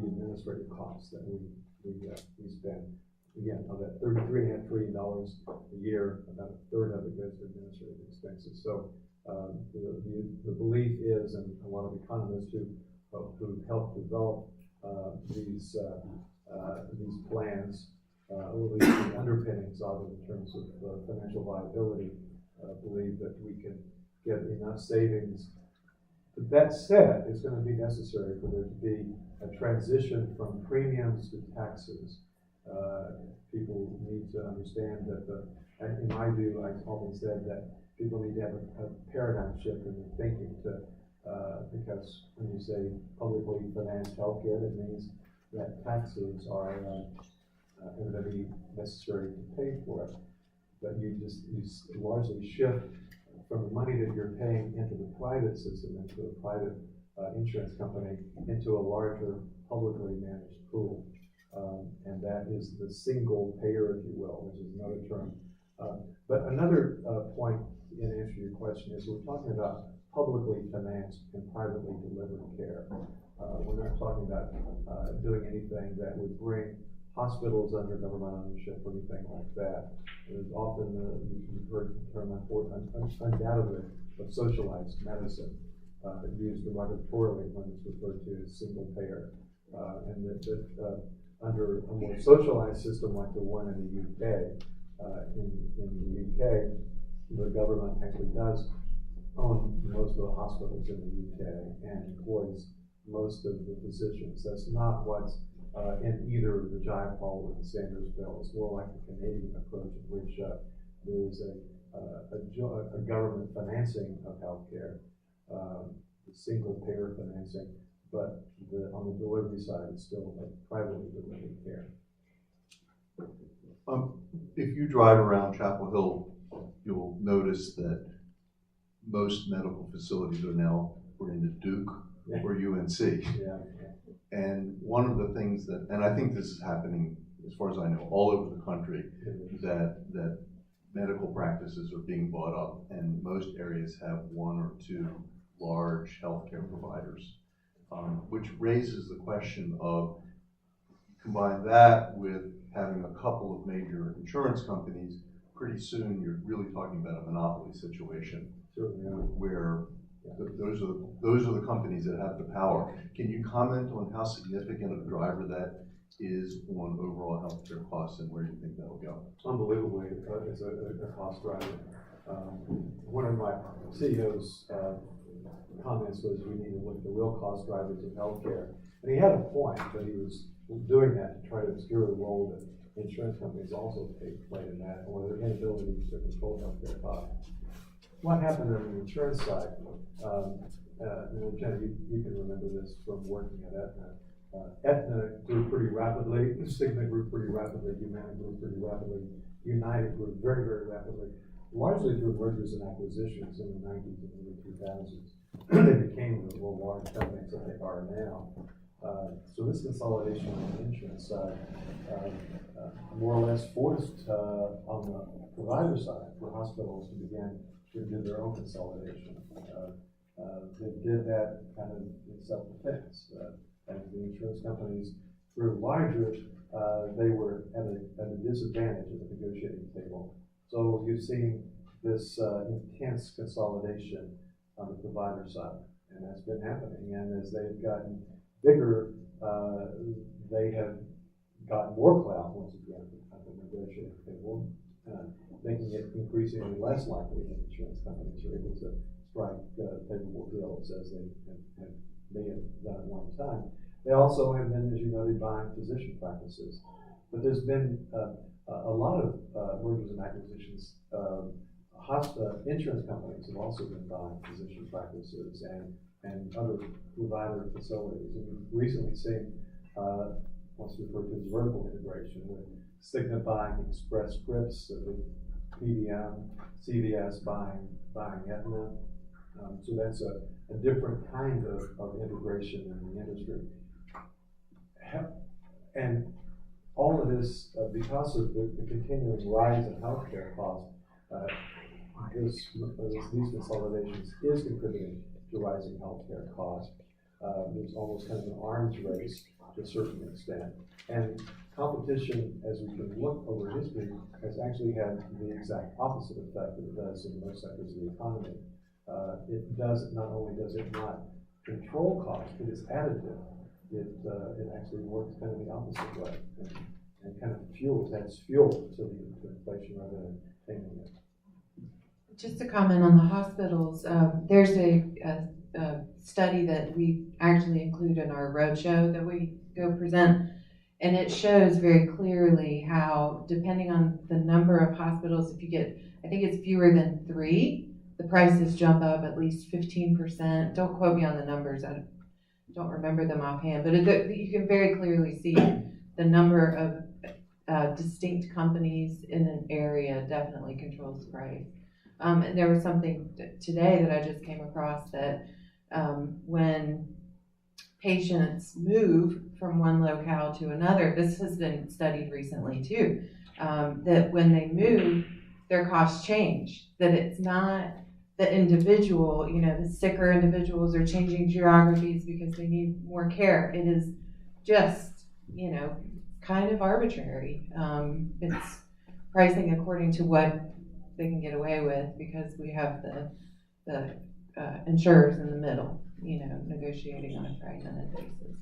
administrative costs that we spend. Again, of that $33.5 trillion a year, about a third of it goes to administrative expenses. So the belief is, and a lot of economists who helped develop these plans, or at least the underpinnings of it in terms of financial viability, believe that we can get enough savings. But that said, it's going to be necessary for there to be a transition from premiums to taxes. People need to understand that, in my view, I've often said that people need to have a paradigm shift in their thinking because when you say publicly financed healthcare, it means that taxes are going to be necessary to pay for it. But you largely shift from the money that you're paying into the private system, into a private insurance company, into a larger publicly managed pool. And that is the single payer, if you will, which is another term. But another point in answer to your question is we're talking about publicly financed and privately delivered care. We're not talking about doing anything that would bring hospitals under government ownership or anything like that. There's often, you've heard the term undoubtedly of socialized medicine used derogatorily when it's referred to as single payer. And that under a more socialized system like the one in the UK, in the UK, the government actually does own most of the hospitals in the UK and employs most of the physicians. That's not what's in either the Jayapal or the Sanders bill. It's more like the Canadian approach, in which there is a government financing of healthcare. single payer financing, but on the delivery side, it's still like privately delivered care. If you drive around Chapel Hill, you'll notice that most medical facilities are now into Duke or UNC. Yeah. And one of the things that, and I think this is happening, as far as I know, all over the country, that medical practices are being bought up, and most areas have one or two large healthcare providers, which raises the question of, combine that with having a couple of major insurance companies, pretty soon you're really talking about a monopoly situation. Where those are the companies that have the power. Can you comment on how significant of a driver that is on overall healthcare costs, and where do you think that will go? Unbelievably, it's a cost driver. One of my CEO's comments was we need to look at the real cost drivers of healthcare. And he had a point, but he was doing that to try to obscure the role that insurance companies also played in that, or their inability to control healthcare costs. What happened on the insurance side, and Jenna, you can remember this from working at Aetna. Aetna grew pretty rapidly, Cigna grew pretty rapidly, Humana grew pretty rapidly, United grew very, very rapidly, largely through mergers and acquisitions in the 90s and early 2000s. They became the large companies that they are now. So this consolidation on the insurance side more or less forced on the provider side for hospitals to begin to do their own consolidation. They did that kind of in self-defense. As the insurance companies grew larger, they were at a disadvantage at the negotiating table. So you've seen this intense consolidation on the provider side, and that's been happening. And as they've gotten bigger, they have gotten more clout once again at the negotiating table, making it increasingly less likely that insurance companies are able to strike favorable deals as they may have done at one time. They also have been, as you noted, buying physician practices. But there's been a lot of mergers and acquisitions. Insurance companies have also been buying physician practices and other provider facilities. And we've recently seen what's referred to as vertical integration, with Cigna buying Express Scripts, with PBM, CVS buying Aetna. So that's a different kind of integration in the industry. And all of this, because of the continuing rise in healthcare costs, these consolidations is contributing to rising healthcare costs. There's almost kind of an arms race to a certain extent. And competition, as we can look over history, has actually had the exact opposite effect that it does in most sectors of the economy. Not only does it not control costs, but it's additive. It actually works kind of the opposite way, and kind of adds fuel to inflation rather than taming it. Just to comment on the hospitals, there's a study that we actually include in our roadshow that we go present, and it shows very clearly how, depending on the number of hospitals, if you get, I think it's fewer than 3, the prices jump up at least 15%. Don't quote me on the numbers, I don't remember them offhand, but you can very clearly see the number of distinct companies in an area definitely controls the price. And there was something today that I just came across that when patients move from one locale to another, this has been studied recently too, that when they move, their costs change, that it's not the individual, the sicker individuals are changing geographies because they need more care. It is just, kind of arbitrary. It's pricing according to what they can get away with, because we have the insurers in the middle, negotiating on a fragmented basis.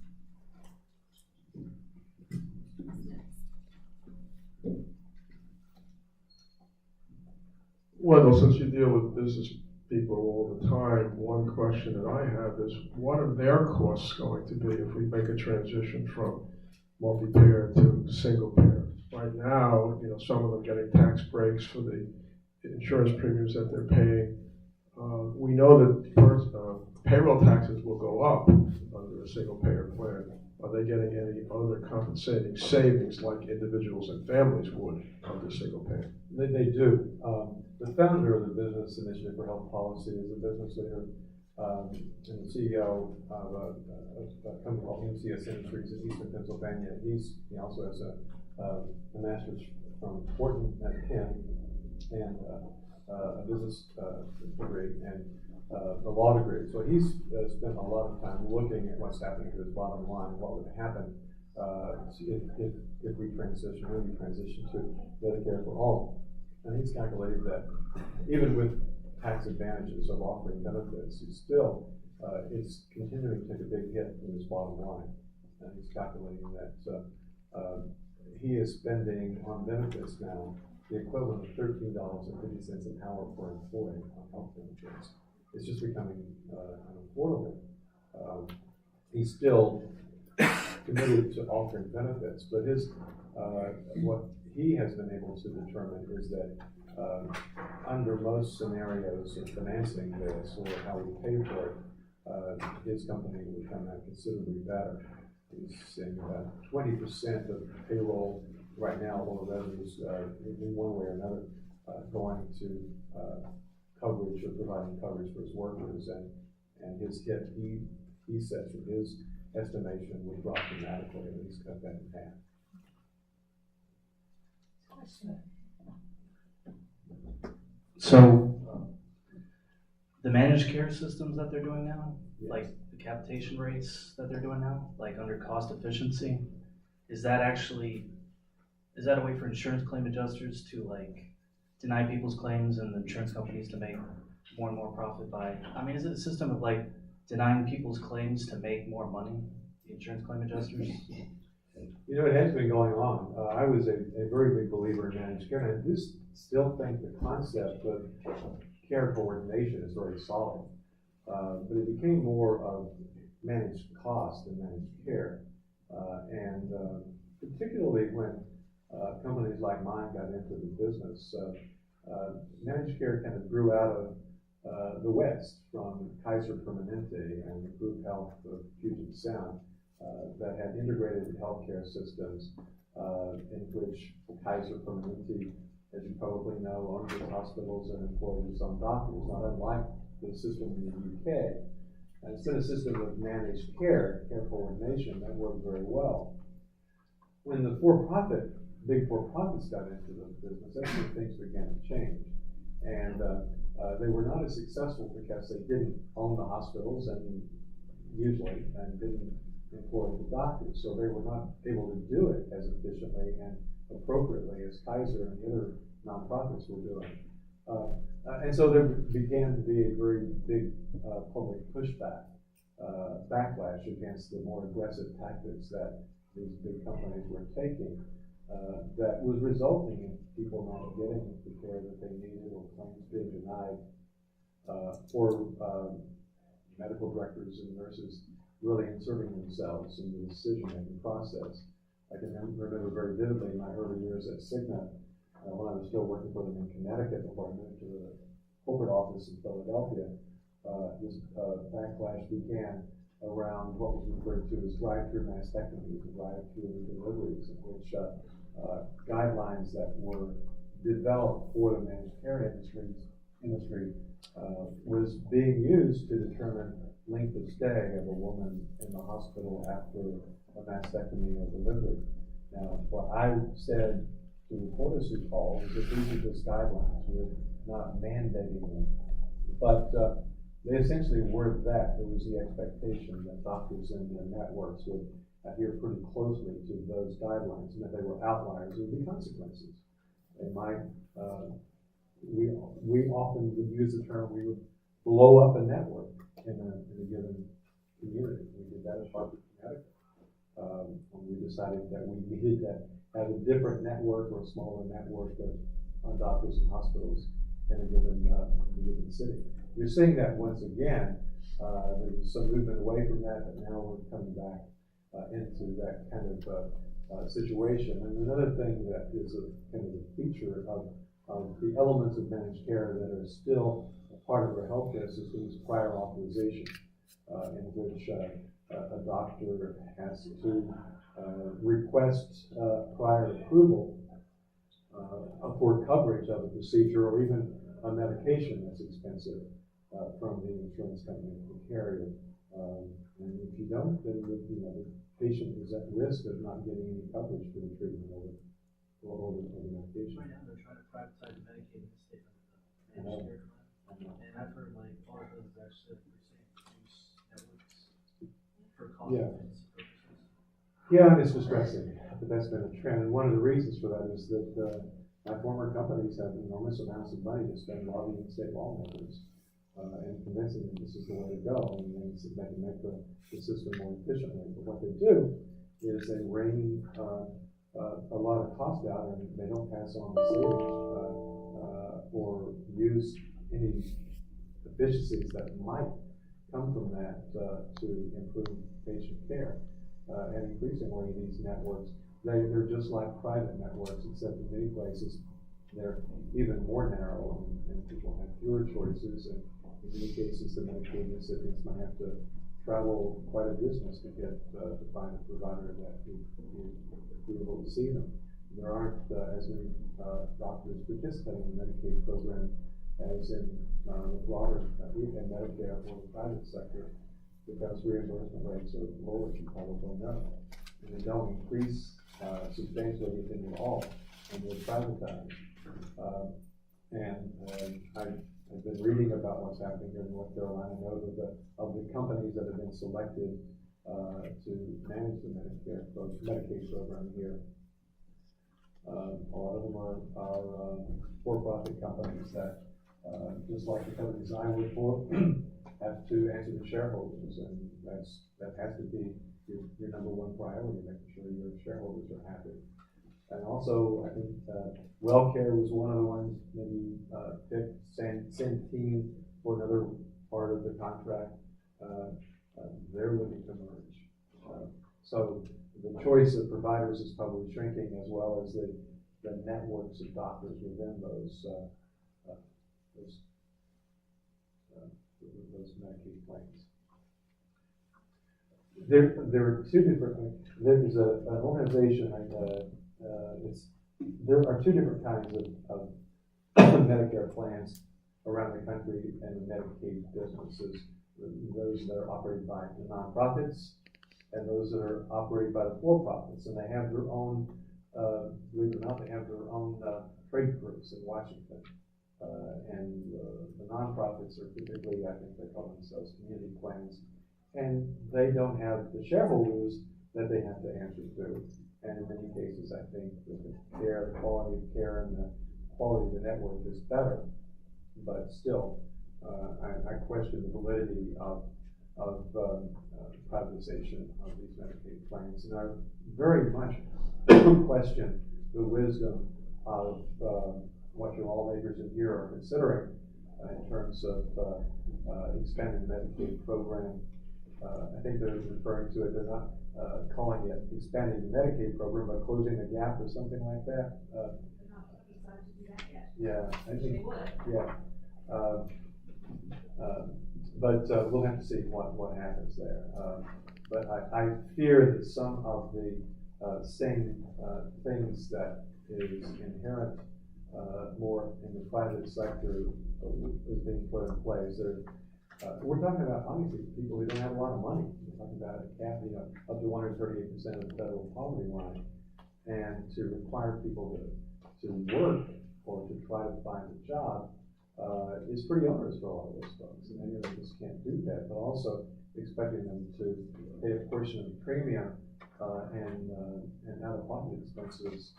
Wendell, since you deal with business people all the time, one question that I have is, what are their costs going to be if we make a transition from multi-payer to single payer? Right now, some of them getting tax breaks for the insurance premiums that they're paying. We know that first, payroll taxes will go up under a single payer plan. Are they getting any other compensating savings like individuals and families would under single payer? They do. The founder of the Business Initiative for Health Policy is a business leader and the CEO of a company called MCS Industries in Eastern Pennsylvania. He also has a master's from Wharton at Penn and a business degree and a law degree. So he's spent a lot of time looking at what's happening to his bottom line, what would happen if we transition to Medicare for all. And he's calculated that even with tax advantages of offering benefits, it's still it's continuing to take a big hit from his bottom line. And he's calculating that he is spending on benefits now the equivalent of $13.50 an hour per employee on health insurance. It's just becoming unaffordable. He's still committed to offering benefits, but his what he has been able to determine is that under most scenarios of financing this or how we pay for it, his company would come out considerably better. He's saying about 20% of payroll right now, or revenues in one way or another, going to coverage or providing coverage for his workers, and his hit he says from his estimation would drop dramatically, at least cut that in half. So, the managed care systems that they're doing now, Yes. like the capitation rates that they're doing now, like under cost efficiency, is that a way for insurance claim adjusters to like deny people's claims and the insurance companies to make more and more profit by, is it a system of like denying people's claims to make more money, the insurance claim adjusters? You know, it has been going on. I was a very big believer in managed care, and I do still think the concept of care coordination is very solid. But it became more of managed cost than managed care. And particularly when companies like mine got into the business, managed care kind of grew out of the West from Kaiser Permanente and Group Health of Puget Sound that had integrated healthcare systems in which Kaiser Permanente, as you probably know, owned its hospitals and employed its own doctors, not unlike the system in the UK. And it's been a system of managed care coordination that worked very well. When the big for-profits got into the business, that's when things began to change. And they were not as successful because they didn't own the hospitals and didn't employ the doctors. So they were not able to do it as efficiently and appropriately as Kaiser and the other nonprofits were doing. And so there began to be a very big public backlash against the more aggressive tactics that these big companies were taking that was resulting in people not getting the care that they needed or claims being denied or medical directors and nurses really inserting themselves in the decision-making process. I can remember very vividly in my early years at Cigna, when I was still working for them in Connecticut before I moved to the corporate office in Philadelphia, this backlash began around what was referred to as drive-through mastectomies and drive-through deliveries, in which guidelines that were developed for the managed care industry was being used to determine length of stay of a woman in the hospital after a mastectomy or delivery. Now, what I said to reporters who called is that these are just guidelines. We're not mandating them. But they essentially were that. There was the expectation that doctors and their networks would adhere pretty closely to those guidelines, and if they were outliers, there would be consequences. They might, we often would use the term, we would blow up a network in a given community. We did that as part of Connecticut. When we decided that we needed to have a different network or a smaller network of doctors and hospitals in a given city. You're seeing that once again. There's some movement away from that, but now we're coming back into that kind of situation. And another thing that is a kind of a feature of the elements of managed care that are still part of our healthcare system is prior authorization, in which a doctor has to request prior approval for coverage of a procedure or even a medication that's expensive from the insurance company or carrier. And if you don't, then the patient is at risk of not getting any coverage for the treatment or the medication. Right now, they're trying to privatize Medicaid in the state of I know. and I've heard like all of those actually reduce networks for cost Yeah. efficiency purposes. Yeah, and it's distressing, but that's been a trend. And one of the reasons for that is that my former companies have enormous amounts of money to spend lobbying state lawmakers and convincing them this is the way to go, and then they can make the system more efficiently. But what they do is they wring a lot of cost out, and they don't pass on the savings or use any efficiencies that might come from that to improve patient care. And increasingly, these networks, they're just like private networks, except in many places they're even more narrow, and people have fewer choices, and in many cases the Medicaid recipients might have to travel quite a distance to get to find a provider that would be able to see them. There aren't as many doctors participating in the Medicaid program as in the broader and Medicare or the private sector, because reimbursement rates are lower, as you probably know, and they don't increase substantially, if any at all, when they're privatized. I've been reading about what's happening here in North Carolina. I know that of the companies that have been selected to manage the Medicaid program here, a lot of them are for-profit companies that, just like the companies I work for, have to answer to shareholders, and that has to be your number one priority, making sure your shareholders are happy. And also, I think WellCare was one of the ones maybe picked Centene for another part of the contract. They're looking to merge. So the choice of providers is probably shrinking, as well as the networks of doctors within those Medicaid plans. There are two different. There's an organization. There are two different kinds of Medicare plans around the country, and the Medicaid businesses. Those that are operated by the nonprofits, and those that are operated by the for-profits, and they have their own. Believe it or not, they have their own trade groups in Washington. And the nonprofits are typically, I think they call themselves community plans, and they don't have the shareholders that they have to answer to. And in many cases, I think that the quality of care and the quality of the network is better. But still, I question the validity of privatization of these Medicaid plans, and I very much question the wisdom of what your lawmakers in here are considering in terms of expanding the Medicaid program. I think they're referring to it, they're not calling it expanding the Medicaid program, but closing the gap or something like that. Yeah, I think, yeah. But we'll have to see what happens there. But I fear that some of the same things that is inherent more in the private sector is being put in place. We're talking about, obviously, people who don't have a lot of money. We're talking about a cap, up to 138% of the federal poverty line, and to require people to work or to try to find a job is pretty onerous for a lot of those folks, and many of them just can't do that. But also expecting them to pay a portion of the premium and out-of-pocket expenses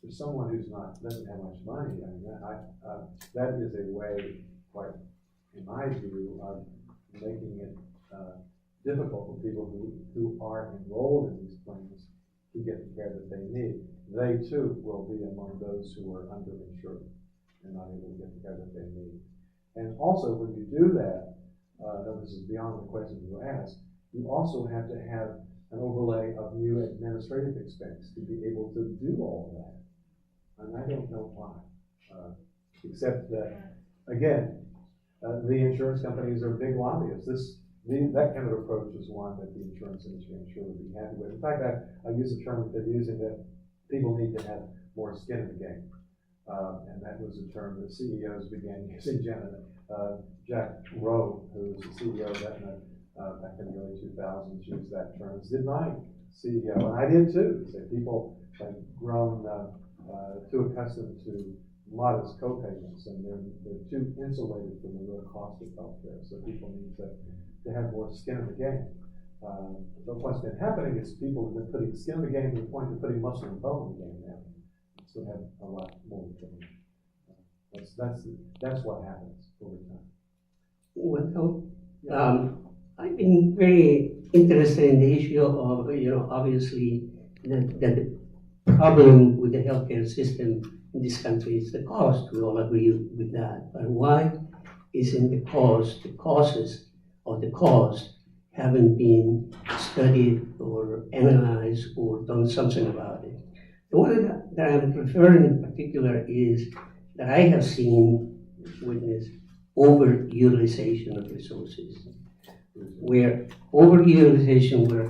for someone who's doesn't have much money. I mean, that is a way, quite in my view, of making it difficult for people who are enrolled in these plans to get the care that they need. They too will be among those who are underinsured and not able to get the care that they need. And also, when you do that, this is beyond the question you asked, you also have to have an overlay of new administrative expense to be able to do all that. And I don't know why, except that, again, The insurance companies are big lobbyists. That kind of approach is one that the insurance industry, I'm sure, would be happy with. In fact, I use a term that they're using, that people need to have more skin in the game. And that was a term that CEOs began using. Jack Rowe, who was the CEO of Aetna back in the early 2000s, used that term. As did my CEO, and I did too. Say people have grown too accustomed to modest co-payments, and they're too insulated from the real cost of healthcare. So people need to have more skin in the game. But what's been happening is people have been putting skin in the game to the point of putting muscle and bone in the game now. So have a lot more information. That's what happens over time. Wendell, I've been very interested in the issue of, obviously that the problem with the healthcare system in this country is the cost. We all agree with that. But why isn't the causes of the cost haven't been studied or analyzed or done something about it? The one that I'm referring in particular is that I have witnessed overutilization of resources, where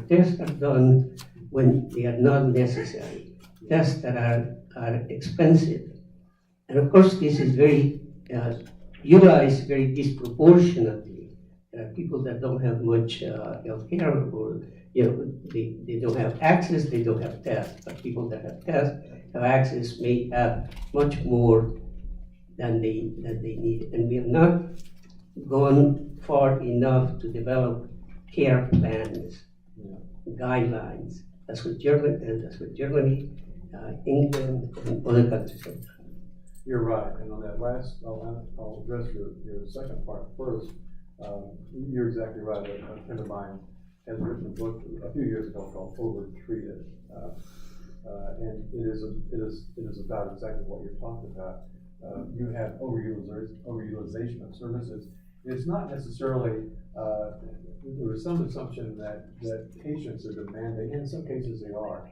tests are done when they are not necessary, tests that are expensive. And of course, this is very utilized very disproportionately. There are people that don't have much health care, or they don't have access, they don't have tests. But people that have tests, have access, may have much more than they need. And we have not gone far enough to develop care plans, guidelines. That's what Germany, England, and other countries have done. You're right, and on that last, I'll address your second part first. You're exactly right. A friend of mine has written a book a few years ago called Overtreated, and it is about exactly what you're talking about. You have overutilization of services. It's not necessarily, there is some assumption that patients are demanding, in some cases they are,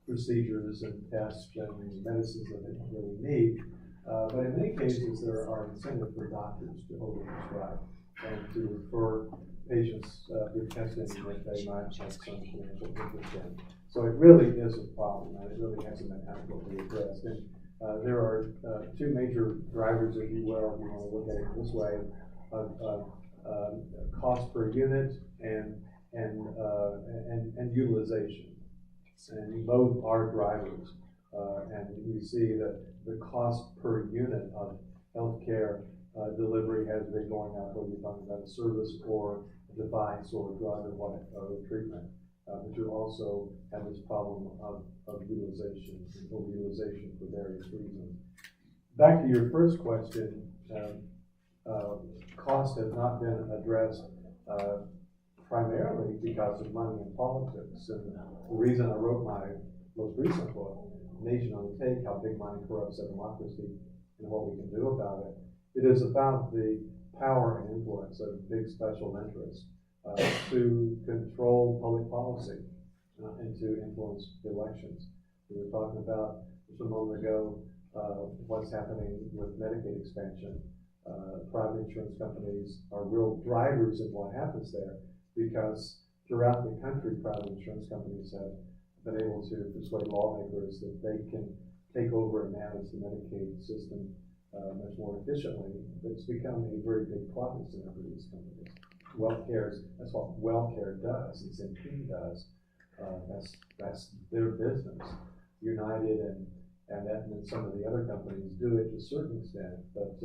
procedures and tests and medicines that they don't really need. But in many cases, there are incentives for doctors to overprescribe and to refer patients for testing that they might have some financial interest in. So it really is a problem, and it really hasn't been adequately addressed. And there are two major drivers, if you will, if you want to look at it this way, cost per unit and utilization. And both are drivers. And we see that the cost per unit of healthcare delivery has been going up, whether you're talking about a service or a device or a drug or a treatment. But you also have this problem of utilization and overutilization for various reasons. Back to your first question, cost has not been addressed primarily because of money in politics. And the reason I wrote my most recent book, Nation on the Take, How Big Money Corrupts Our Democracy and What We Can Do About It, it is about the power and influence of big special interests to control public policy and to influence elections. We were talking about just a moment ago what's happening with Medicaid expansion. Private insurance companies are real drivers in what happens there, because throughout the country, private insurance companies have been able to persuade lawmakers that they can take over and manage the Medicaid system much more efficiently. It's become a very big profit center for these companies. That's what WellCare does, and Centene does. That's their business. United and Aetna and some of the other companies do it to a certain extent, but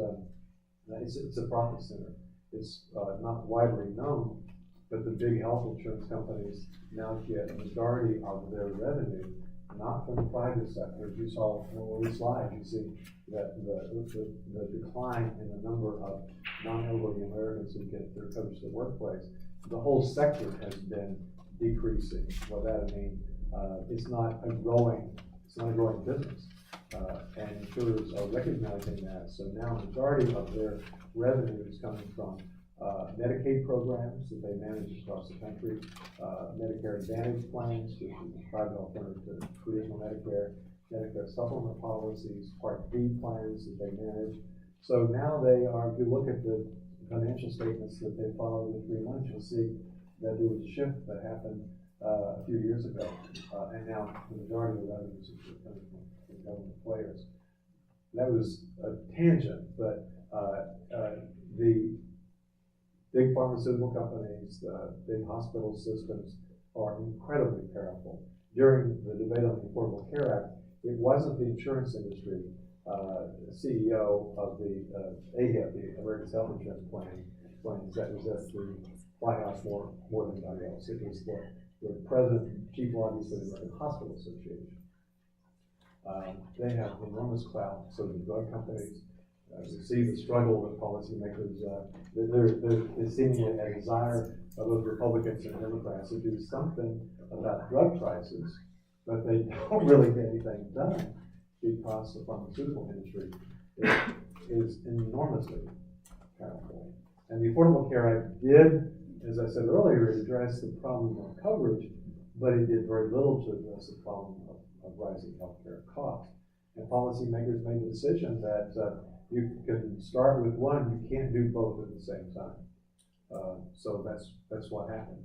it's a profit center. It's not widely known, but the big health insurance companies now get a majority of their revenue not from the private sector. As you saw on the slide, you see that the decline in the number of non-elderly Americans who get their coverage to the workplace. The whole sector has been decreasing. What that means, it's not a growing business, and insurers are recognizing that. So now the majority of their revenue is coming from Medicaid programs that they manage across the country, Medicare Advantage plans, which is a private alternative to traditional Medicare supplement policies, Part D plans that they manage, So now they are, if you look at the financial statements that they followed in 3 months, you'll see that there was a shift that happened a few years ago, and now the majority of the revenues are coming from government players. That was a tangent, but the big pharmaceutical companies, the big hospital systems are incredibly powerful. During the debate on the Affordable Care Act, it wasn't the insurance industry, CEO of the AHIP, the American Health Insurance Plans, that was at the White House more than anybody else. It was the president and chief lobbyist of the American Hospital Association. They have enormous clout, so the drug companies. You see the struggle with policymakers. There's seemingly a desire of those Republicans and Democrats to do something about drug prices, but they don't really get anything done because the pharmaceutical industry is enormously powerful. And the Affordable Care Act did, as I said earlier, address the problem of coverage, but it did very little to address the problem of rising healthcare costs. And policymakers made the decision that you can start with one, you can't do both at the same time. So that's what happened.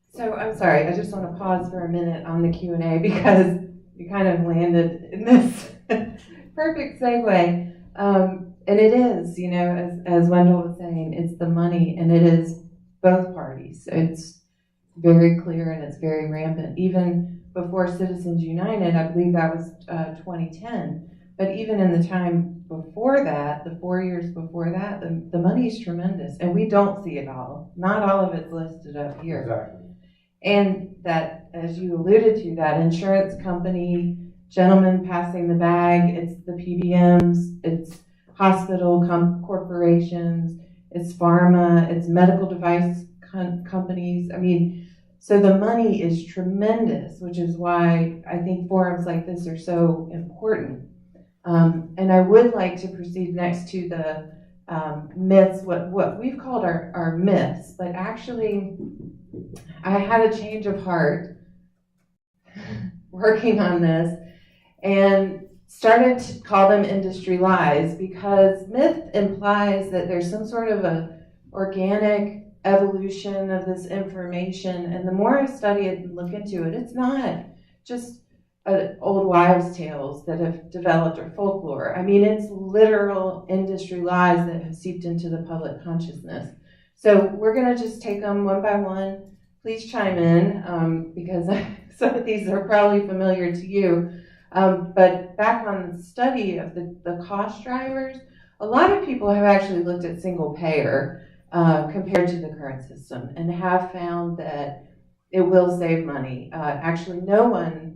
So I'm sorry, I just want to pause for a minute on the Q&A because you kind of landed in this perfect segue. And it is, you know, as Wendell was saying, it's the money, and it is both parties. It's very clear and it's very rampant. Even before Citizens United, I believe that was 2010. But even in the time before that, the 4 years before that, the money is tremendous, and we don't see it all. Not all of it's listed up here. Exactly. And that, as you alluded to, that insurance company, gentleman passing the bag, it's the PBMs, it's hospital corporations, it's pharma, it's medical device companies. I mean, so the money is tremendous, which is why I think forums like this are so important. And I would like to proceed next to the myths, what we've called our myths, but actually I had a change of heart working on this and started to call them industry lies, because myth implies that there's some sort of a organic evolution of this information, and the more I study it and look into it, it's not just old wives' tales that have developed or folklore. I mean, it's literal industry lies that have seeped into the public consciousness. So we're going to just take them one by one. Please chime in, because some of these are probably familiar to you. But back on the study of the cost drivers, a lot of people have actually looked at single payer compared to the current system and have found that it will save money. Actually, no one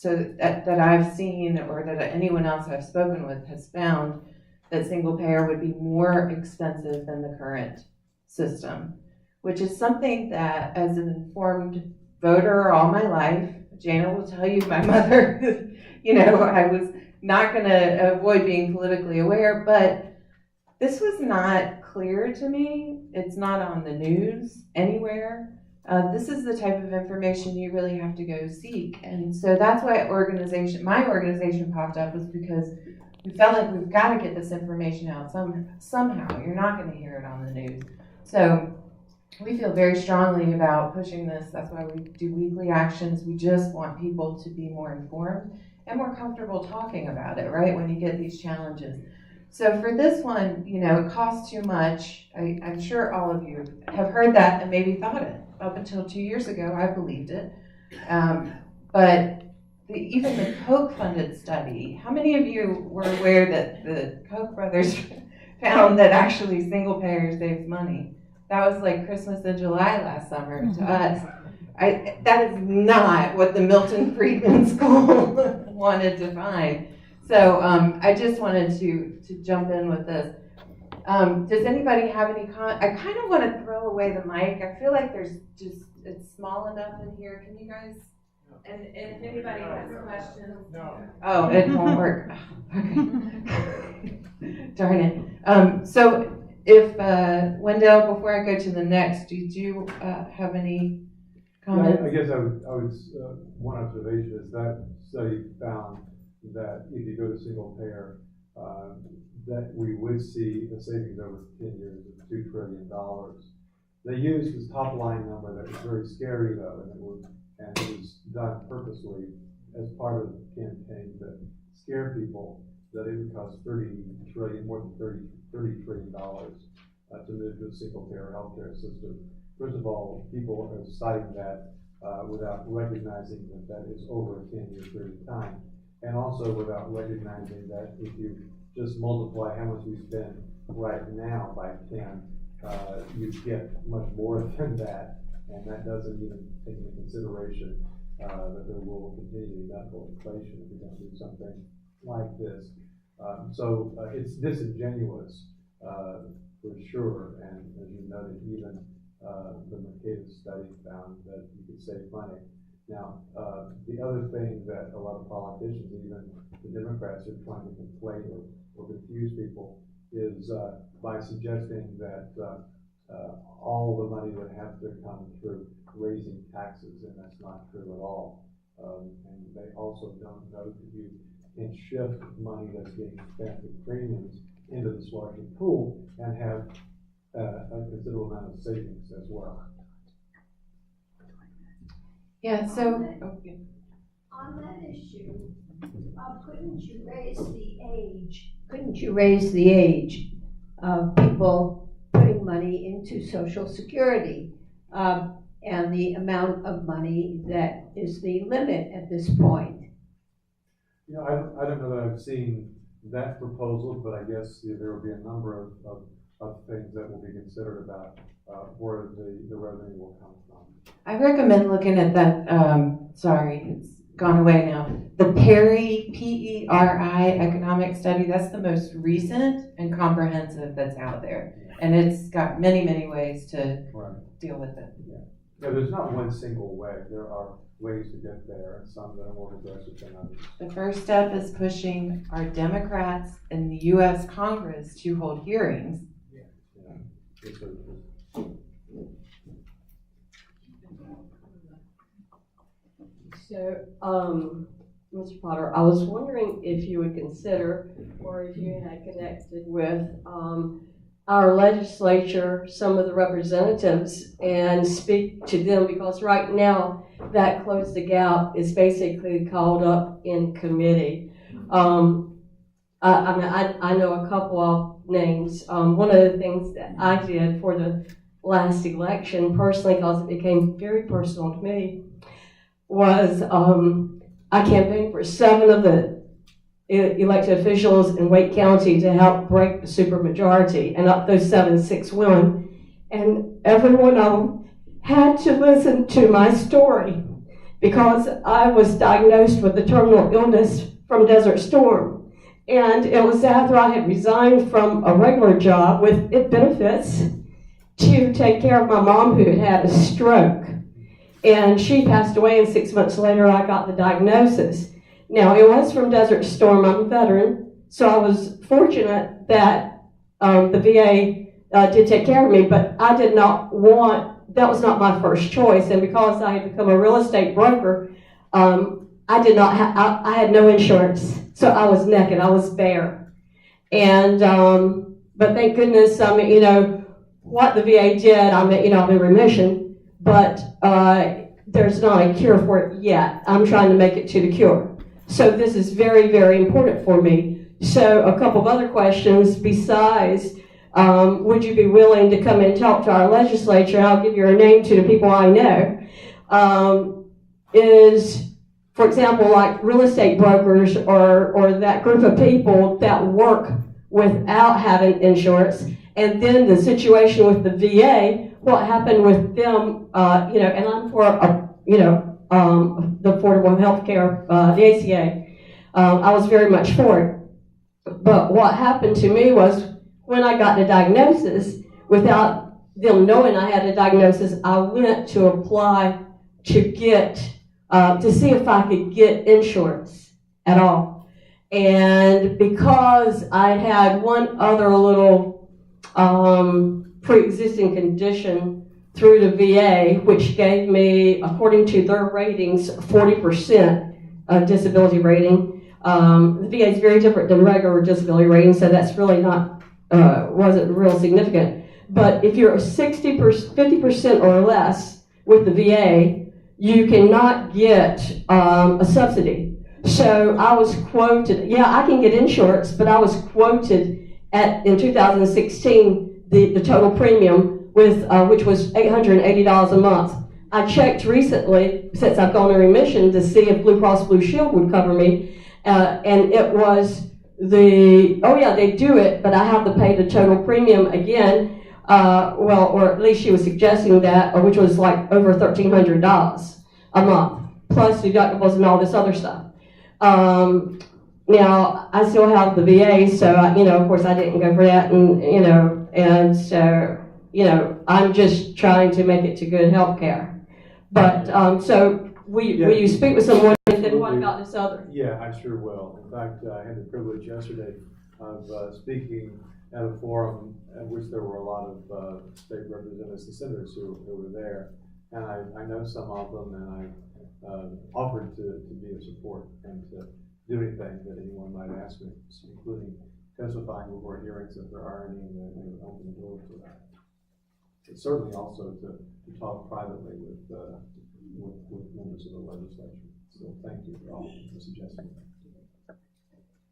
that I've seen or that anyone else I've spoken with has found that single payer would be more expensive than the current system, which is something that, as an informed voter all my life, Jana will tell you, my mother, you know, I was not going to avoid being politically aware, but this was not clear to me. It's not on the news anywhere. This is the type of information you really have to go seek. And so that's why my organization popped up, was because we felt like we've got to get this information out somehow. You're not going to hear it on the news. So we feel very strongly about pushing this. That's why we do weekly actions. We just want people to be more informed and more comfortable talking about it, right, when you get these challenges. So for this one, you know, it costs too much. I'm sure all of you have heard that and maybe thought it. Up until 2 years ago, I believed it. But even the Koch-funded study, how many of you were aware that the Koch brothers found that actually single payer saves money? That was like Christmas in July last summer to us. That is not what the Milton Friedman School wanted to find. So I just wanted to jump in with this. Does anybody have any I kind of want to throw away the mic. I feel like it's small enough in here. Can you guys, and if anybody has questions. No. Oh, it won't work. Okay. Darn it. So if, Wendell, before I go to the next, did you have any comments? Yeah, I guess I would one observation is that study found that if you go to single payer, that we would see a savings over 10 years of $2 trillion. They used this top line number that was very scary though, and it was done purposely as part of the campaign to scare people that it would cost more than $30 trillion to move to a single payer healthcare system. First of all, people are citing that without recognizing that that is over a 10-year period of time, and also without recognizing that if you just multiply how much we spend right now by 10, you get much more than that, and that doesn't even take into consideration that there will continue to be medical inflation if we don't do something like this. So it's disingenuous for sure, and as you noted, even the Mercatus study found that you could save money. Now, the other thing that a lot of politicians, even the Democrats, are trying to conflate or confuse people is by suggesting that all the money would have to come through raising taxes, and that's not true at all. And they also don't know that you can shift money that's being spent with premiums into this larger pool and have a considerable amount of savings as well. Yeah, so, On that issue, couldn't you raise the age of people putting money into Social Security? And the amount of money that is the limit at this point? You know, I don't know that I've seen that proposal, but I guess there will be a number of things that will be considered about where the revenue will come from. I recommend looking at that, sorry, it's gone away now. The PERI, P-E-R-I economic study, that's the most recent and comprehensive that's out there. And it's got many, many ways to deal with it. Yeah, there's not one single way. There are ways to get there, and some that are more aggressive than others. The first step is pushing our Democrats in the U.S. Congress to hold hearings. So, Mr. Potter, I was wondering if you would consider, or if you had connected with our legislature, some of the representatives, and speak to them, because right now that Close the Gap is basically called up in committee. I know a couple of names. One of the things that I did for the last election personally, because it became very personal to me, was I campaigned for 7 of the elected officials in Wake County to help break the supermajority, and up those 7, 6 women, and every one of them had to listen to my story because I was diagnosed with a terminal illness from Desert Storm, and it was after I had resigned from a regular job with benefits to take care of my mom who had had a stroke, and she passed away, and 6 months later I got the diagnosis. Now, it was from Desert Storm. I'm a veteran, so I was fortunate that the VA did take care of me, but I did not that was not my first choice, and because I had become a real estate broker, I had no insurance, so I was naked, I was bare. And, but thank goodness, what the VA did, I'm in remission, but there's not a cure for it yet. I'm trying to make it to the cure. So this is very, very important for me. So a couple of other questions besides, would you be willing to come and talk to our legislature? I'll give your name to the people I know. Is, for example, like real estate brokers or that group of people that work without having insurance, and then the situation with the VA, what happened with them, and I'm for, the affordable health care, the ACA. I was very much for it. But what happened to me was when I got the diagnosis, without them knowing I had a diagnosis, I went to apply to get, to see if I could get insurance at all. And because I had one other little pre-existing condition through the VA, which gave me, according to their ratings, 40% disability rating. The VA is very different than regular disability rating, so that's really not, wasn't real significant. But if you're 50% or less with the VA, you cannot get a subsidy. So I was quoted, yeah, I can get insurance, but I was quoted in 2016, the total premium with, which was $880 a month. I checked recently, since I've gone in remission, to see if Blue Cross Blue Shield would cover me, and it was oh yeah, they do it, but I have to pay the total premium again, or at least she was suggesting that, which was like over $1,300 a month, plus deductibles and all this other stuff. Now, I still have the VA, so, of course I didn't go for that, and so, I'm just trying to make it to good health care. But, so, will you speak with someone, and then what about this other? Yeah, I sure will. In fact, I had the privilege yesterday of speaking at a forum at which there were a lot of state representatives and senators who were there. And I know some of them, and I offered to be of support and to do anything that anyone might ask me, including testifying before hearings if there are any, and they would open the door for that. But certainly also to talk privately with members of the legislature. So thank you for all for suggesting that.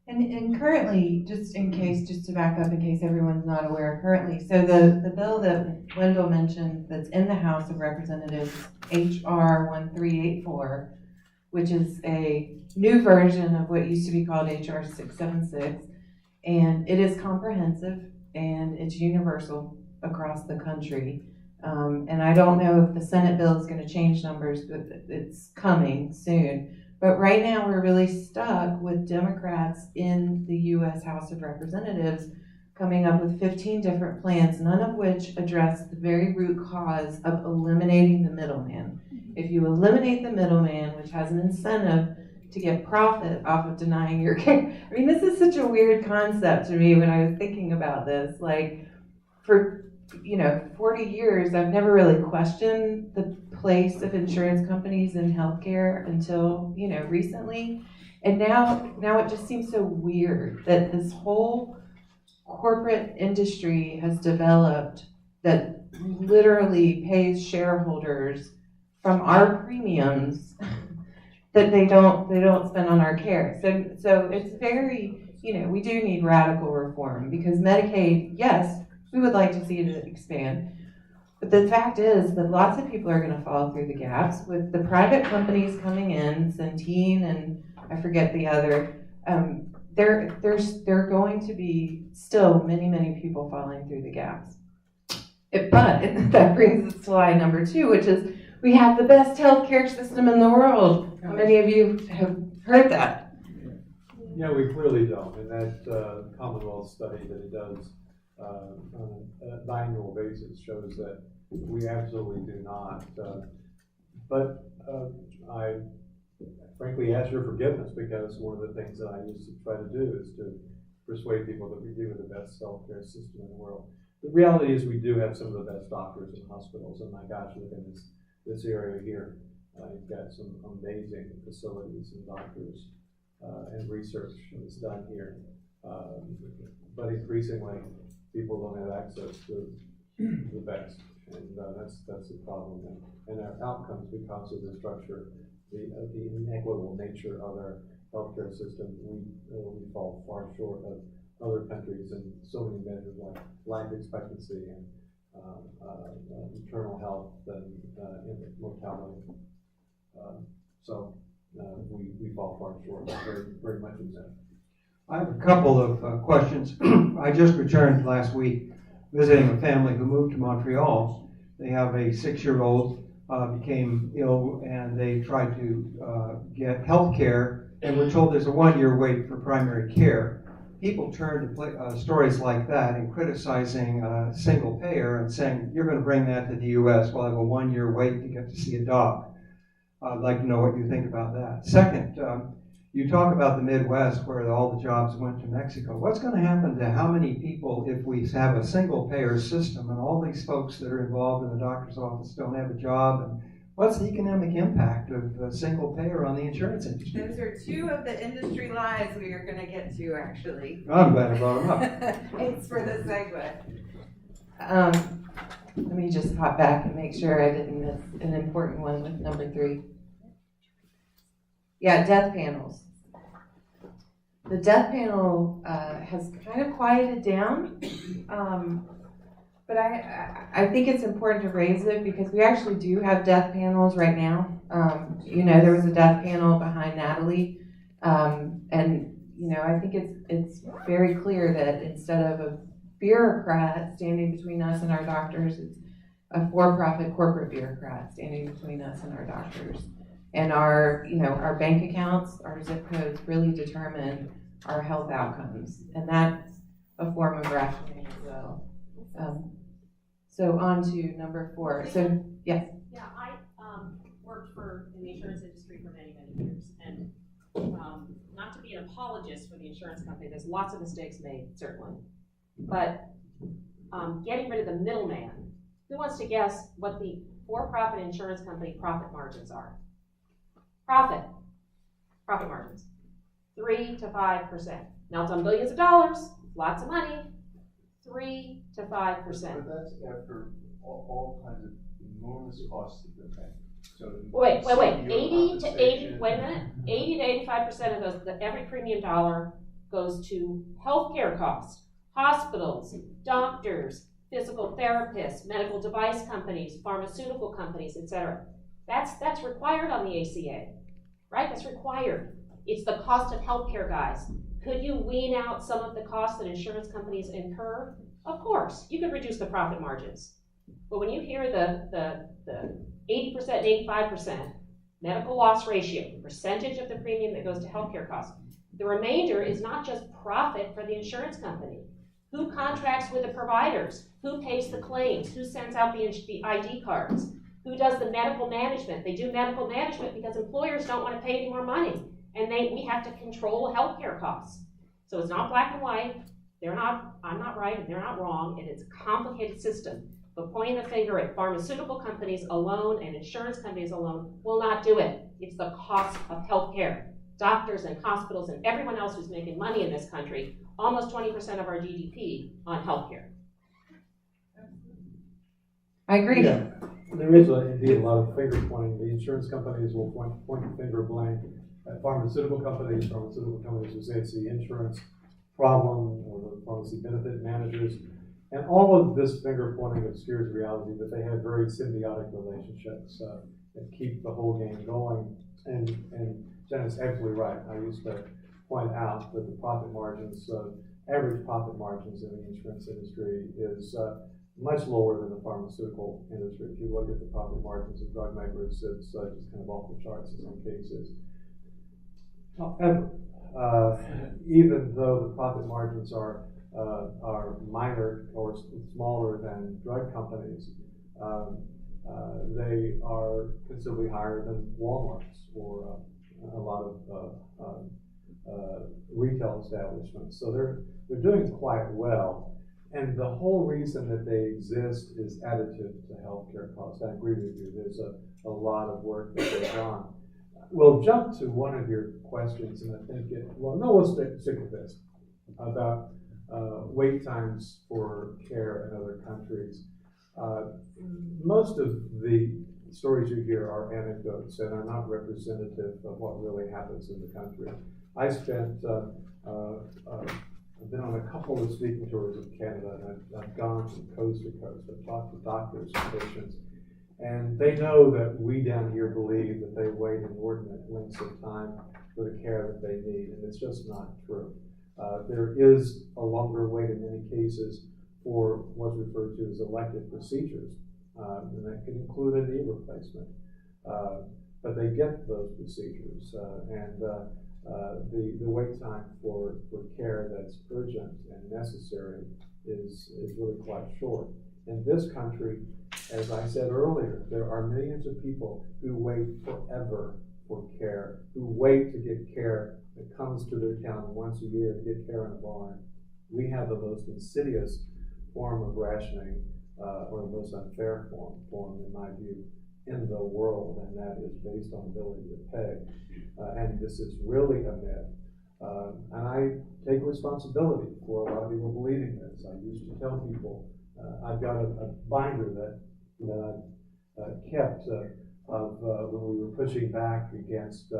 And currently, just to back up in case everyone's not aware, currently, so the bill that Wendell mentioned that's in the House of Representatives, HR 1384, which is a new version of what used to be called HR 676, and it is comprehensive and it's universal across the country. And I don't know if the Senate bill is going to change numbers, but it's coming soon. But right now we're really stuck with Democrats in the U.S. House of Representatives coming up with 15 different plans, none of which address the very root cause of eliminating the middleman. If you eliminate the middleman, which has an incentive to get profit off of denying your care. I mean, this is such a weird concept to me when I was thinking about this. Like, for 40 years, I've never really questioned the place of insurance companies in healthcare until, recently. And now it just seems so weird that this whole corporate industry has developed that literally pays shareholders from our premiums that they don't spend on our care. So it's very, we do need radical reform, because Medicaid, yes, we would like to see it expand. But the fact is that lots of people are going to fall through the gaps with the private companies coming in, Centene and I forget the other. There are going to be still many, many people falling through the gaps. But that brings us to line number 2, which is we have the best healthcare system in the world. How many of you have heard that? Yeah, we clearly don't. And that Commonwealth study that it does on an annual basis shows that we absolutely do not. But I frankly ask your forgiveness, because one of the things that I used to try to do is to persuade people that we do have the best healthcare system in the world. The reality is we do have some of the best doctors and hospitals, and my gosh, look in this area here. You've got some amazing facilities and doctors and research that's done here. But increasingly, people don't have access to the best, and that's the problem. And our outcomes, because of the structure, the inequitable nature of our healthcare system, we fall far short of other countries in so many measures, like life expectancy and maternal health and infant mortality. So we fall far short, very, very much in that. I have a couple of questions. I just returned last week visiting a family who moved to Montreal. They have a 6-year-old became ill, and they tried to get health care, and were told there's a 1-year wait for primary care. People turn to stories like that and criticizing a single payer and saying, you're going to bring that to the U.S. We'll have a 1-year wait to get to see a doc. I'd like to know what you think about that. Second, you talk about the Midwest where all the jobs went to Mexico. What's going to happen to how many people if we have a single payer system and all these folks that are involved in the doctor's office don't have a job, and what's the economic impact of a single payer on the insurance industry? Those are two of the industry lies we are gonna get to, actually. I'm glad I brought them up. Thanks for the segue. Let me just hop back and make sure I didn't miss an important one with number 3. Yeah, death panels. The death panel has kind of quieted down, but I think it's important to raise it because we actually do have death panels right now. There was a death panel behind Natalie, and I think it's very clear that instead of a bureaucrat standing between us and our doctors, it's a for-profit corporate bureaucrat standing between us and our doctors. And our bank accounts, our zip codes really determine our health outcomes, and that's a form of rationing as well. So on to number 4. So yes. Yeah, I worked in the insurance industry for many, many years, and not to be an apologist for the insurance company, there's lots of mistakes made, certainly. But getting rid of the middleman, who wants to guess what the for-profit insurance company profit margins are? Profit margins, 3 to 5%. Now it's on billions of dollars, lots of money, 3 to 5%. But that's after all kinds of enormous costs that they're paying. So Wait, CEO 80 to 80, compensation- wait a minute, 80 to 85% of every premium dollar goes to healthcare costs, hospitals, doctors, physical therapists, medical device companies, pharmaceutical companies, etc. That's required on the ACA, right? That's required. It's the cost of healthcare, guys. Could you wean out some of the costs that insurance companies incur? Of course, you could reduce the profit margins. But when you hear the 80% and 85% medical loss ratio, the percentage of the premium that goes to healthcare costs, the remainder is not just profit for the insurance company. Who contracts with the providers? Who pays the claims? Who sends out the ID cards? Who does the medical management? They do medical management because employers don't want to pay any more money, and we have to control healthcare costs. So it's not black and white. I'm not right, and they're not wrong, and it's a complicated system. But pointing the finger at pharmaceutical companies alone and insurance companies alone will not do it. It's the cost of healthcare. Doctors and hospitals and everyone else who's making money in this country, almost 20% of our GDP on healthcare. I agree. Yeah, there is indeed a lot of finger pointing. The insurance companies will point the finger blame at pharmaceutical companies will say it's the insurance problem or the pharmacy benefit managers. And all of this finger pointing obscures reality that they have very symbiotic relationships that keep the whole game going. And Jen is absolutely right. I used to point out that the profit margins, average profit margins in the insurance industry is much lower than the pharmaceutical industry. If you look at the profit margins of drug makers, it's just kind of off the charts in some cases. However, even though the profit margins are minor or smaller than drug companies, they are considerably higher than Walmart's or a lot of retail establishments. So they're doing quite well. And the whole reason that they exist is additive to healthcare costs. I agree with you. There's a lot of work that goes on. We'll jump to one of your questions, and I think we'll stick with this about wait times for care in other countries. Most of the stories you hear are anecdotes and are not representative of what really happens in the country. I've been on a couple of speaking tours in Canada, and I've gone from coast to coast. I've talked to doctors and patients, and they know that we down here believe that they wait inordinate lengths of time for the care that they need, and it's just not true. There is a longer wait in many cases for what's referred to as elective procedures, and that can include a knee replacement. But they get those procedures, and the wait time for care that's urgent and necessary is really quite short. In this country, as I said earlier, there are millions of people who wait forever for care, who wait to get care that comes to their town once a year to get care in a barn. We have the most insidious form of rationing, or the most unfair form, in my view, in the world, and that is based on ability to pay. And this is really a myth. And I take responsibility for a lot of people believing this. I used to tell people, I've got a binder that I kept of when we were pushing back against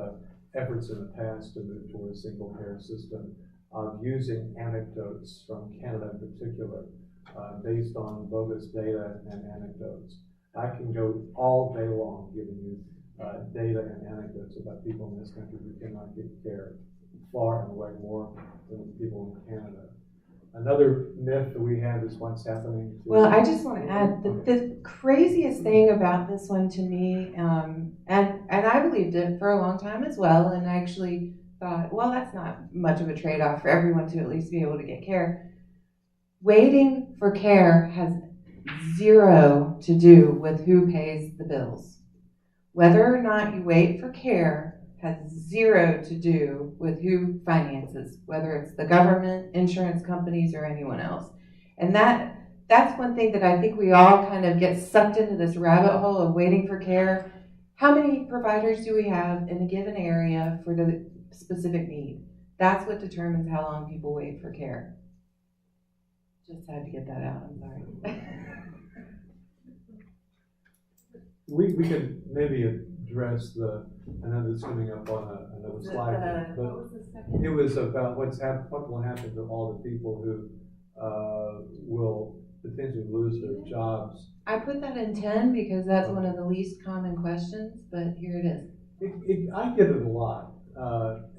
efforts in the past to move toward a single payer system, of using anecdotes from Canada in particular, based on bogus data and anecdotes. I can go all day long giving you data and anecdotes about people in this country who cannot get care, far and away more than people in Canada. Another myth that we have is what's happening to... Well, I just want to add that the craziest thing about this one to me, and I believed it for a long time as well, and I actually thought, well, that's not much of a trade-off for everyone to at least be able to get care. Waiting for care has zero to do with who pays the bills. Whether or not you wait for care has zero to do with who finances, whether it's the government, insurance companies, or anyone else. And that's one thing that I think we all kind of get sucked into this rabbit hole of waiting for care. How many providers do we have in a given area for the specific need? That's what determines how long people wait for care. Just had to get that out, I'm sorry. We could maybe address I know that's coming up on another slide, but what was the second? it was about what will happen to all the people who will potentially lose their jobs. I put that in 10 because that's one of the least common questions, but here it is. I get it a lot,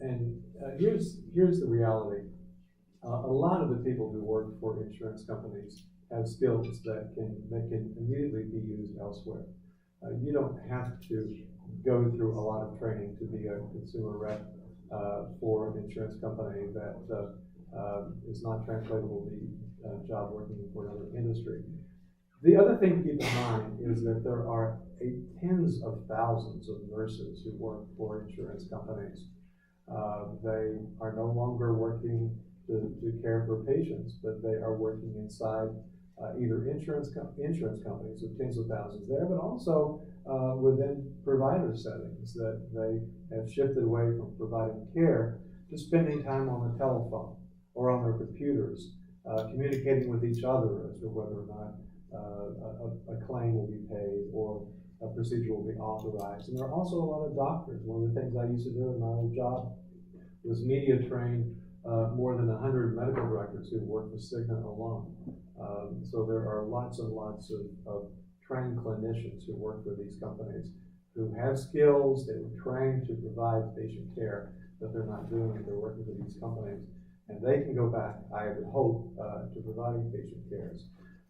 and here's the reality. A lot of the people who work for insurance companies have skills that can immediately be used elsewhere. You don't have to go through a lot of training to be a consumer rep for an insurance company that is not translatable to the job working for another industry. The other thing to keep in mind is that there are tens of thousands of nurses who work for insurance companies. They are no longer working to care for patients, but they are working inside either insurance companies, with tens of thousands there, but also within provider settings that they have shifted away from providing care to spending time on the telephone or on their computers, communicating with each other as to whether or not a claim will be paid or a procedure will be authorized. And there are also a lot of doctors. One of the things I used to do in my old job was media train more than 100 medical directors who work for Cigna alone. So there are lots and lots of trained clinicians who work for these companies who have skills, they were trained to provide patient care, but they're not doing it, they're working for these companies. And they can go back, I would hope, to providing patient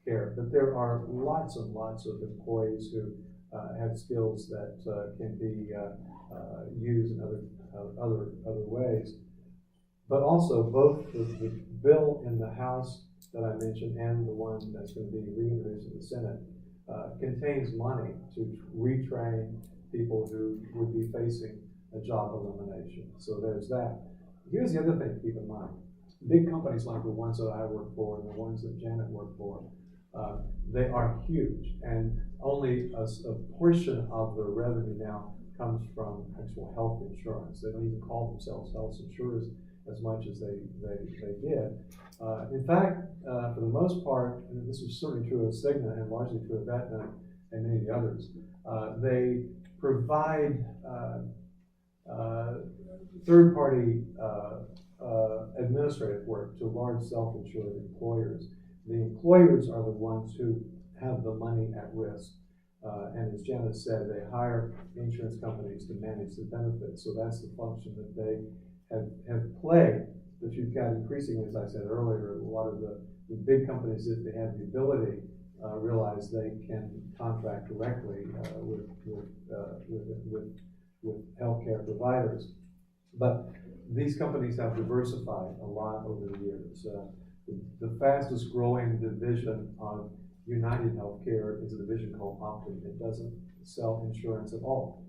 care. But there are lots and lots of employees who have skills that can be used in other ways. But also both the bill in the House that I mentioned and the one that's going to be reintroduced in the Senate contains money to retrain people who would be facing a job elimination. So there's that. Here's the other thing to keep in mind. Big companies like the ones that I work for and the ones that Janet worked for, they are huge, and only a portion of their revenue now comes from actual health insurance. They don't even call themselves health insurers as much as they did. In fact, for the most part, and this was certainly true of Cigna and largely true of Aetna and many of the others, they provide third-party administrative work to large self-insured employers. The employers are the ones who have the money at risk. And as Janet said, they hire insurance companies to manage the benefits. So that's the function that they have played. But you've got increasingly, as I said earlier, a lot of the big companies, if they have the ability, realize they can contract directly with healthcare providers. But these companies have diversified a lot over the years. The fastest growing division of United Healthcare is a division called Optum. It doesn't sell insurance at all.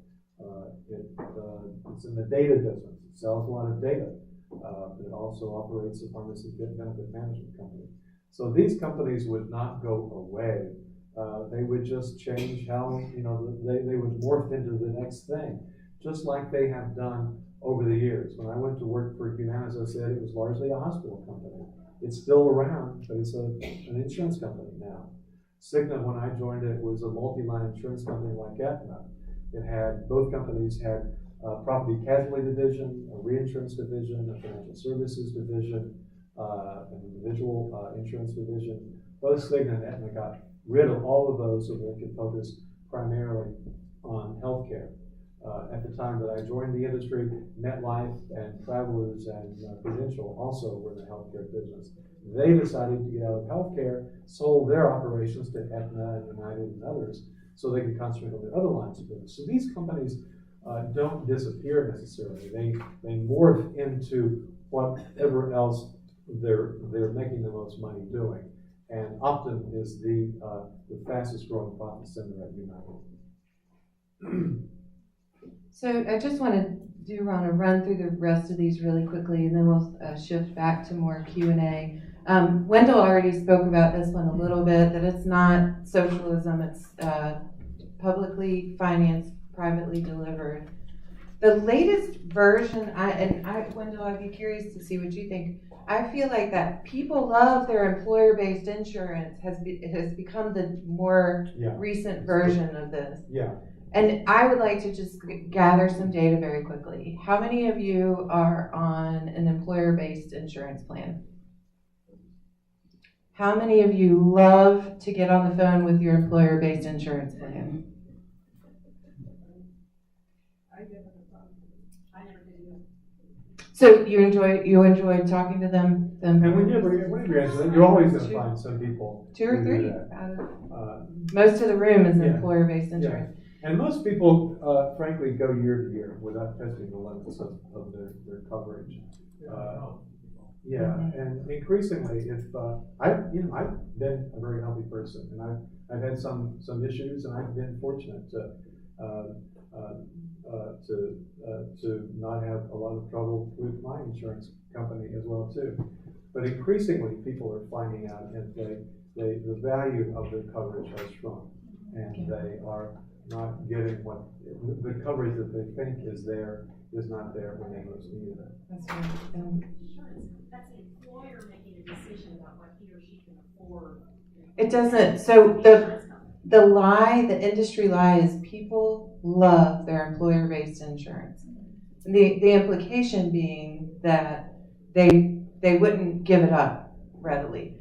It's in the data business. It sells a lot of data, but it also operates a pharmacy benefit management company. So these companies would not go away They would just change how, they would morph into the next thing, just like they have done over the years. When I went to work for Humana, as I said, it was largely a hospital company. It's still around, but it's an insurance company now. Cigna, when I joined it, was a multi-line insurance company like Aetna. Both companies had a property casualty division, a reinsurance division, a financial services division, an individual insurance division. Both Cigna and Aetna got rid of all of those so they could focus primarily on healthcare. At the time that I joined the industry, MetLife and Travelers and Prudential also were in the healthcare business. They decided to get out of healthcare, sold their operations to Aetna and United and others so they could concentrate on their other lines of business. So these companies don't disappear necessarily. They morph into whatever else they're making the most money doing. And Optum is the fastest growing profit center at United. So I just want to run through the rest of these really quickly, and then we'll shift back to more Q&A. Wendell already spoke about this one a little bit, that it's not socialism, it's publicly financed, privately delivered. The latest version, Wendell, I'd be curious to see what you think. I feel like that people love their employer-based insurance has become the more recent version of this. Yeah. And I would like to just gather some data very quickly. How many of you are on an employer-based insurance plan? How many of you love to get on the phone with your employer-based insurance plan? So you enjoy talking to them? And whenever you answer that, you're always going to find some people. 2 or who 3 do that. out of most of the room is employer-based insurance. And most people, frankly, go year to year without testing the limits of their coverage. And increasingly, if I've been a very healthy person, and I've had some issues, and I've been fortunate to not have a lot of trouble with my insurance company as well too. But increasingly, people are finding out that the value of their coverage has shrunk, and they are not getting what the coverage that they think is there is not there when they most need it. That's right. Insurance, that's the employer making a decision about what he or she can afford. It doesn't. So the industry lie is people love their employer-based insurance. The implication being that they wouldn't give it up readily.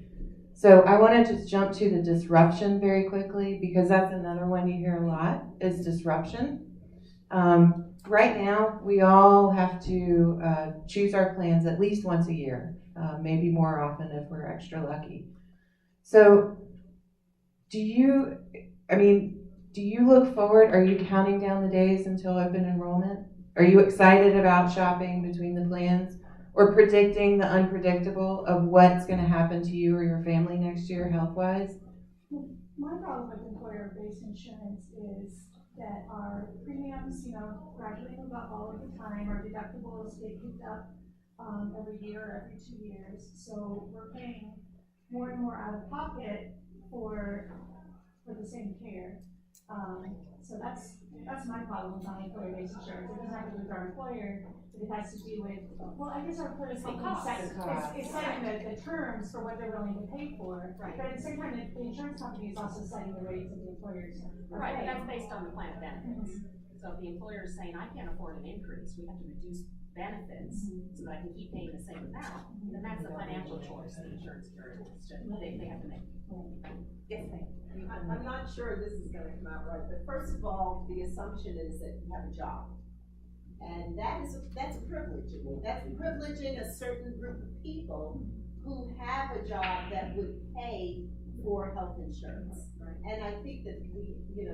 So I want to just jump to the disruption very quickly, because that's another one you hear a lot, is disruption. Right now, we all have to choose our plans at least once a year, maybe more often if we're extra lucky. So do you look forward? Are you counting down the days until open enrollment? Are you excited about shopping between the plans, or predicting the unpredictable of what's going to happen to you or your family next year health-wise? My problem with employer-based insurance is that our premiums, gradually move up all of the time. Our deductibles get picked up every year or every 2 years. So we're paying more and more out of pocket for the same care. So that's my problem with non-employer-based insurance. It doesn't have to do with our employer, but it has to do with, I guess our employer is setting the terms for what they're willing to pay for. Right. But at the same time, the insurance company is also setting the rates that the employers are Right, but paying. that's based on the plan of benefits. So if the employer is saying, I can't afford an increase, we have to reduce benefits so that I can keep paying the same amount, then that's the financial choice the insurance carrier they have to make. Yes, I'm not sure this is going to come out right, but first of all, the assumption is that you have a job. And that's a privilege. That's privileging a certain group of people who have a job that would pay for health insurance. Right. And I think that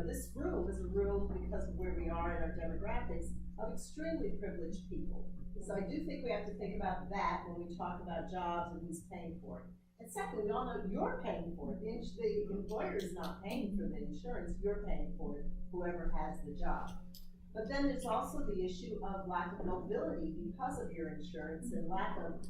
this room is a room, because of where we are in our demographics, of extremely privileged people. So I do think we have to think about that when we talk about jobs and who's paying for it. And secondly, we all know you're paying for it. The employer is not paying for the insurance, you're paying for it, whoever has the job. But then there's also the issue of lack of mobility because of your insurance, and lack of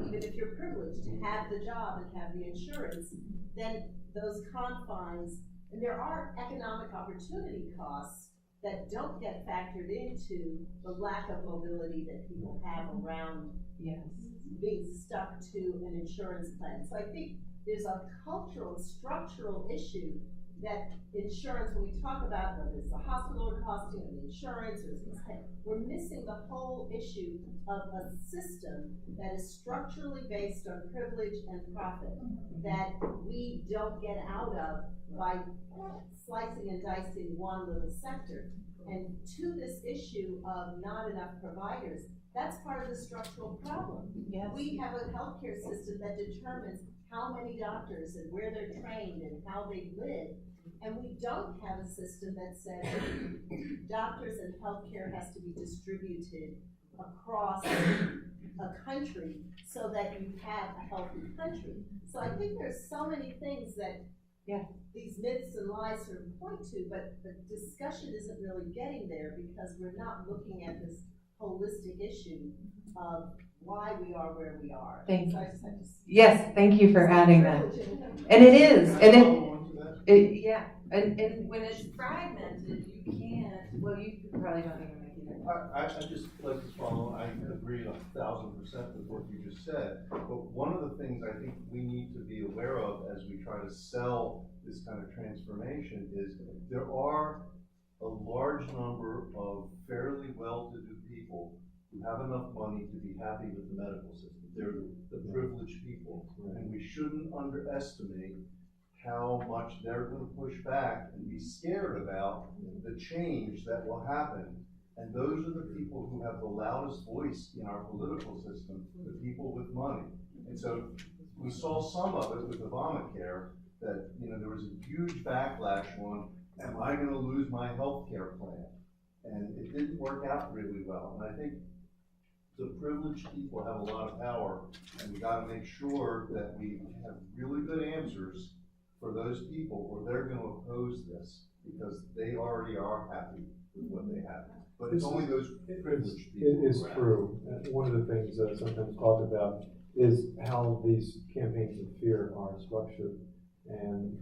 even if you're privileged to have the job and have the insurance, then those confines, and there are economic opportunity costs that don't get factored into the lack of mobility that people have around Yes. being stuck to an insurance plan. So I think there's a cultural, structural issue that insurance, when we talk about whether it's the hospital costing or the insurance, we're missing the whole issue of a system that is structurally based on privilege and profit that we don't get out of by slicing and dicing one little sector. And to this issue of not enough providers, that's part of the structural problem. Yes. We have a healthcare system that determines how many doctors and where they're trained and how they live. And we don't have a system that says doctors and healthcare has to be distributed across a country so that you have a healthy country. So I think there's so many things that these myths and lies sort of point to, but the discussion isn't really getting there because we're not looking at this holistic issue of why we are where we are. Thank So you. I just have to Yes, thank you for adding that. And it is, and yeah, and when it's fragmented, you can't, well, you probably don't even make it. I just like to follow, I agree 1,000% with what you just said, but one of the things I think we need to be aware of as we try to sell this kind of transformation is there are a large number of fairly well-to-do people who have enough money to be happy with the medical system. They're the privileged people, and we shouldn't underestimate how much they're going to push back and be scared about the change that will happen. And those are the people who have the loudest voice in our political system, the people with money. And so we saw some of it with Obamacare, that there was a huge backlash on, am I going to lose my health care plan? And it didn't work out really well. And I think the privileged people have a lot of power, and we got to make sure that we have really good answers for those people, or they're going to oppose this because they already are happy with what they have. But it's only those privileged people. It is true. One of the things that sometimes talked about is how these campaigns of fear are structured. And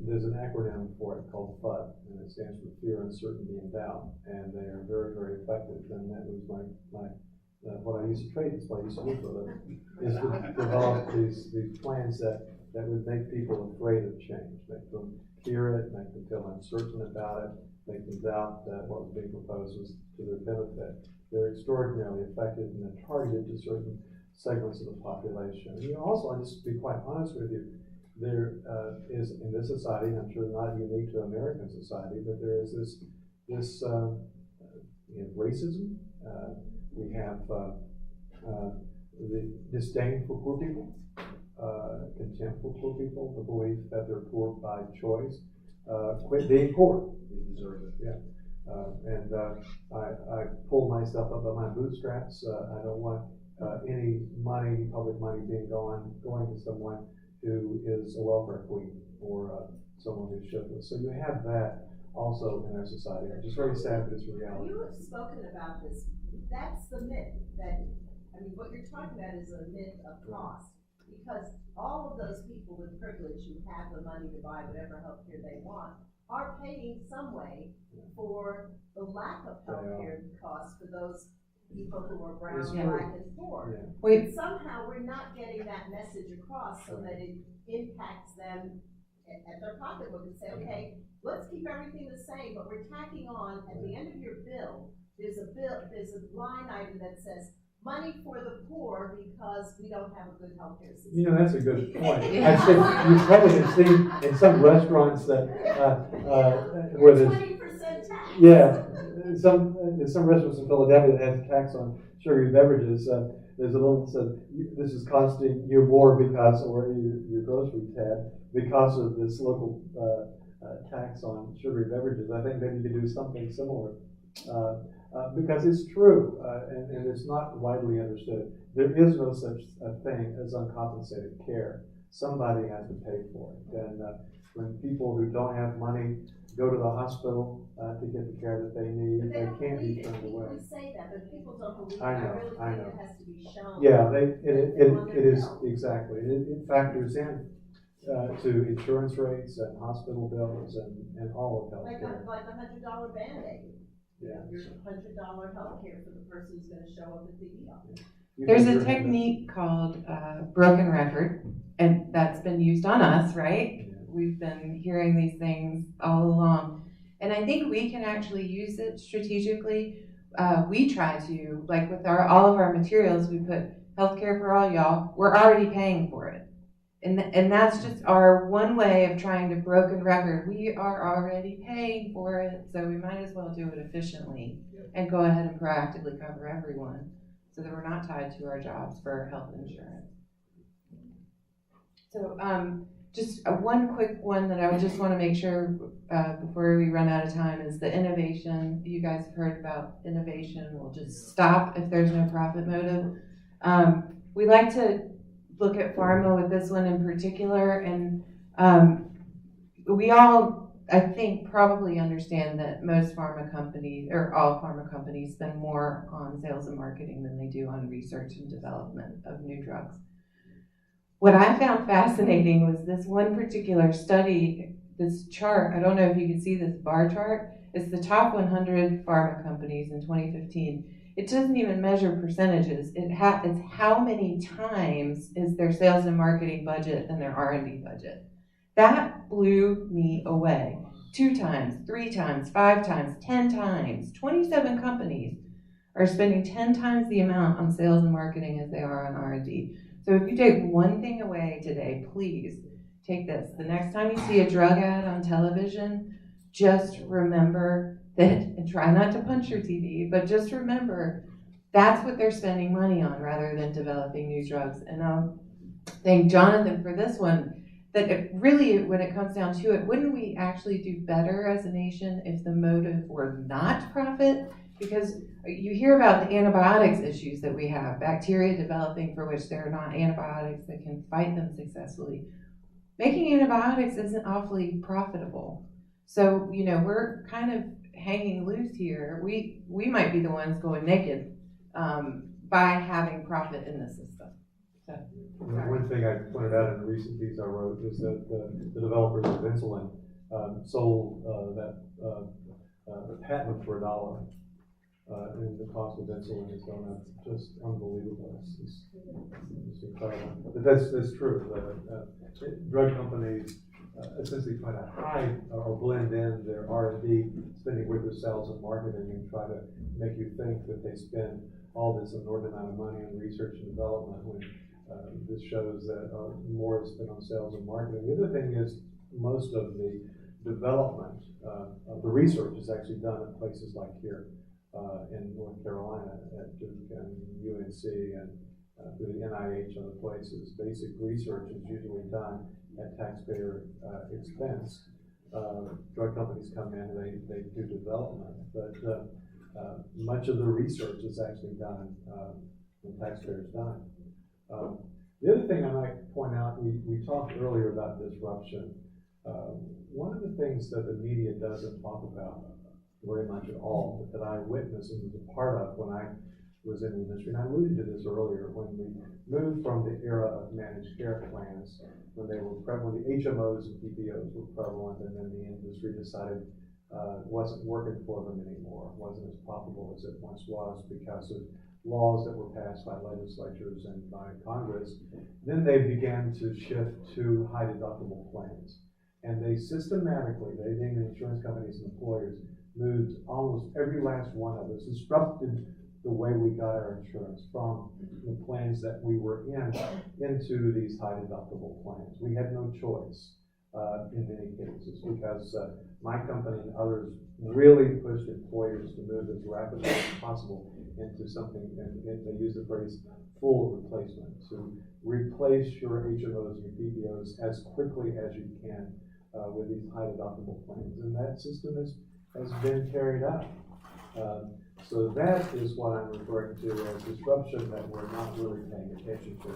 there's an acronym for it called FUD, and it stands for fear, uncertainty, and doubt. And they are very, very effective. And that was what I used to trade. That's why I used to work for them, is to develop these plans that would make people afraid of change, make them fear it, make them feel uncertain about it, make them doubt that what was being proposed was to their benefit. They're extraordinarily effective, and they're targeted to certain segments of the population. And also, I'll just be quite honest with you, there is in this society, and I'm sure not unique to American society, but there is this racism. We have the disdain for poor people, contempt for poor people, the belief that they're poor by choice. Quit being poor. They deserve it. Yeah. And I pull myself up by my bootstraps. I don't want any money, public money, going to someone who is a welfare queen or someone who's shiftless. So you have that also in our society. I'm just very sad that it's a reality. You have spoken about this. That's the myth what you're talking about is a myth of cost, because all of those people with privilege who have the money to buy whatever health care they want are paying some way for the lack of health care costs for those people who are brown, black, and poor. Wait. Somehow we're not getting that message across so that it impacts them at their pocketbook and say, okay, let's keep everything the same, but we're tacking on at the end of your bill, there's a line item that says money for the poor because we don't have a good healthcare system. That's a good point. I said you probably have seen in some restaurants that where there's 20% tax. Yeah, in some restaurants in Philadelphia that have tax on sugary beverages. There's a little that said this is costing you more because, or your grocery tab, because of this local tax on sugary beverages. I think maybe you could do something similar. Because it's true, and it's not widely understood. There is no such a thing as uncompensated care. Somebody has to pay for it. And when people who don't have money go to the hospital to get the care that they need. But They don't can't be believe it. turned away. People say that, but people don't believe it. I know, really I think know. it has to be shown. Yeah, on it their is, bill. exactly. It factors in to insurance rates and hospital bills and all of Like healthcare. like $100 Band-Aid. Yeah. Your $100 healthcare for the person who's gonna show up at the ER. There's a technique called broken record, and that's been used on us, right? We've been hearing these things all along. And I think we can actually use it strategically. We try to, like with all of our materials, we put healthcare for all y'all. We're already paying for it. And that's just our one way of trying to broken record. We are already paying for it, so we might as well do it efficiently and go ahead and proactively cover everyone so that we're not tied to our jobs for health insurance. So just one quick one that I would just want to make sure before we run out of time is the innovation. You guys have heard about innovation. We'll just stop if there's no profit motive. We like to look at pharma with this one in particular, and we all, I think, probably understand that most pharma companies, or all pharma companies, spend more on sales and marketing than they do on research and development of new drugs. What I found fascinating was this one particular study, this chart. I don't know if you can see this bar chart. It's the top 100 pharma companies in 2015. It doesn't even measure percentages. It's how many times is their sales and marketing budget and their R&D budget. That blew me away. 2 times, 3 times, 5 times, 10 times. 27 companies are spending 10 times the amount on sales and marketing as they are on R&D. So if you take one thing away today, please take this. The next time you see a drug ad on television, just remember that, and try not to punch your TV, but just remember that's what they're spending money on rather than developing new drugs. And I'll thank Jonathan for this one, that it really, when it comes down to it, wouldn't we actually do better as a nation if the motive were not profit? Because you hear about the antibiotics issues that we have, bacteria developing for which there are not antibiotics that can fight them successfully. Making antibiotics isn't awfully profitable. So, we're kind of hanging loose here. We might be the ones going naked by having profit in the system. So, one thing I pointed out in a recent piece I wrote is that the developers of insulin sold the patent for $1. And the cost of insulin is going up just unbelievable. It's incredible. But that's true. Drug companies essentially try to hide or blend in their R&D spending with their sales and marketing and try to make you think that they spend all this inordinate amount of money on research and development when this shows that more is spent on sales and marketing. The other thing is most of the development of the research is actually done at places like here. In North Carolina at Duke and UNC and through the NIH and other places. Basic research is usually done at taxpayer expense. Drug companies come in and they do development, but much of the research is actually done when taxpayers done. The other thing I might point out, we talked earlier about disruption. One of the things that the media doesn't talk about very much at all, but that I witnessed and was a part of when I was in the industry, and I alluded to this earlier, when we moved from the era of managed care plans, when they were prevalent, the HMOs and PPOs were prevalent, and then the industry decided it wasn't working for them anymore, it wasn't as profitable as it once was because of laws that were passed by legislatures and by Congress. Then they began to shift to high deductible plans. And they systematically, they being insurance companies and employers, moved almost every last one of us, disrupted the way we got our insurance from the plans that we were in into these high deductible plans. We had no choice in many cases because my company and others really pushed employers to move as rapidly as possible into something, and they use the phrase full replacement, to replace your HMOs and your PPOs as quickly as you can with these high deductible plans. And that system has been carried out. So that is what I'm referring to as disruption that we're not really paying attention to.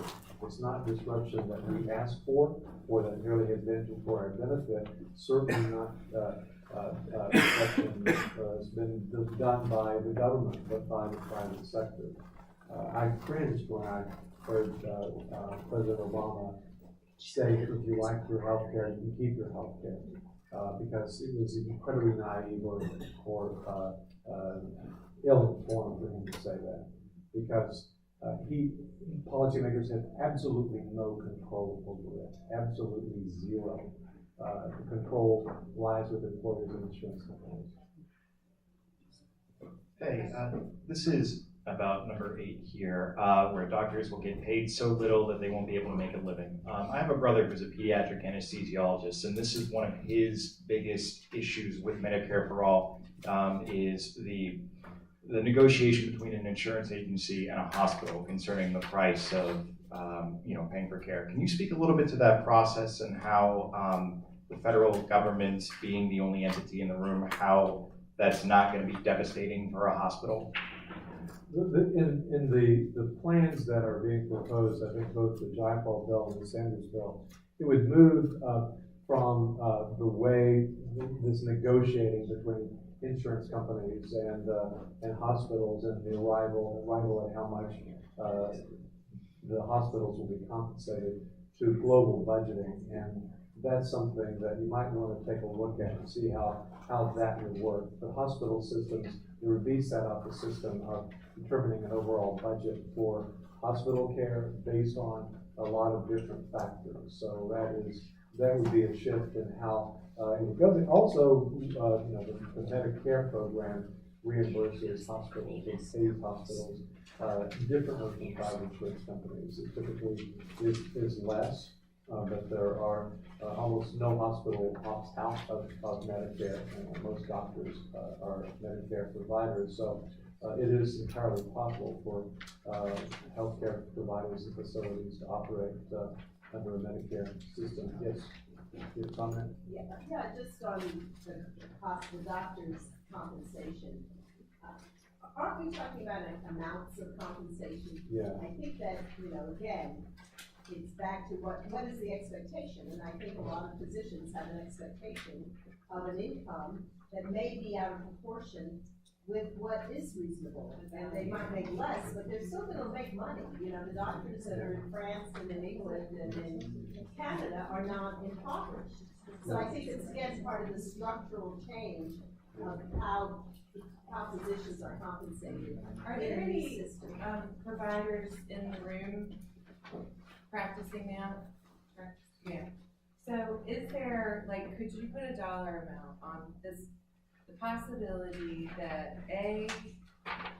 It's not disruption that we ask for or that really has been for our benefit. Certainly not disruption has been done by the government, but by the private sector. I cringed when I heard President Obama say, if you like your health care, you can keep your health care. Because it was incredibly naive or ill-informed for him to say that. Because policymakers have absolutely no control over it, absolutely zero. The control lies with employers and insurance companies. Hey, this is about number 8 here, where doctors will get paid so little that they won't be able to make a living. I have a brother who's a pediatric anesthesiologist, and this is one of his biggest issues with Medicare for All, is the negotiation between an insurance agency and a hospital concerning the price of paying for care. Can you speak a little bit to that process and how the federal government, being the only entity in the room, how that's not going to be devastating for a hospital? In the plans that are being proposed, I think both the Jayapal bill and the Sanders bill, it would move from the way this negotiating between insurance companies and hospitals and the arrival at how much the hospitals will be compensated to global budgeting. And that's something that you might want to take a look at and see how that would work. The hospital systems, there would be set up a system of determining an overall budget for hospital care based on a lot of different factors. So that would be a shift in how it would go. Also, the Medicare program reimburses hospitals, it pays hospitals differently from private insurance companies. It typically is less, but there are almost no hospital opts out of Medicare, and most doctors are Medicare providers. So it is entirely possible for healthcare providers and facilities to operate under a Medicare system. Yes, your comment? Yeah, just on the doctor's compensation. Aren't we talking about amounts of compensation? Yeah. I think that, again, it's back to what is the expectation? And I think a lot of physicians have an expectation of an income that may be out of proportion with what is reasonable. And they might make less, but they're still going to make money. The doctors that are in France and in England and in Canada are not impoverished. So I think it's, again, part of the structural change of how physicians are compensated. Are there any providers in the room practicing now? Yeah. So is there, could you put a dollar amount on this, the possibility that A,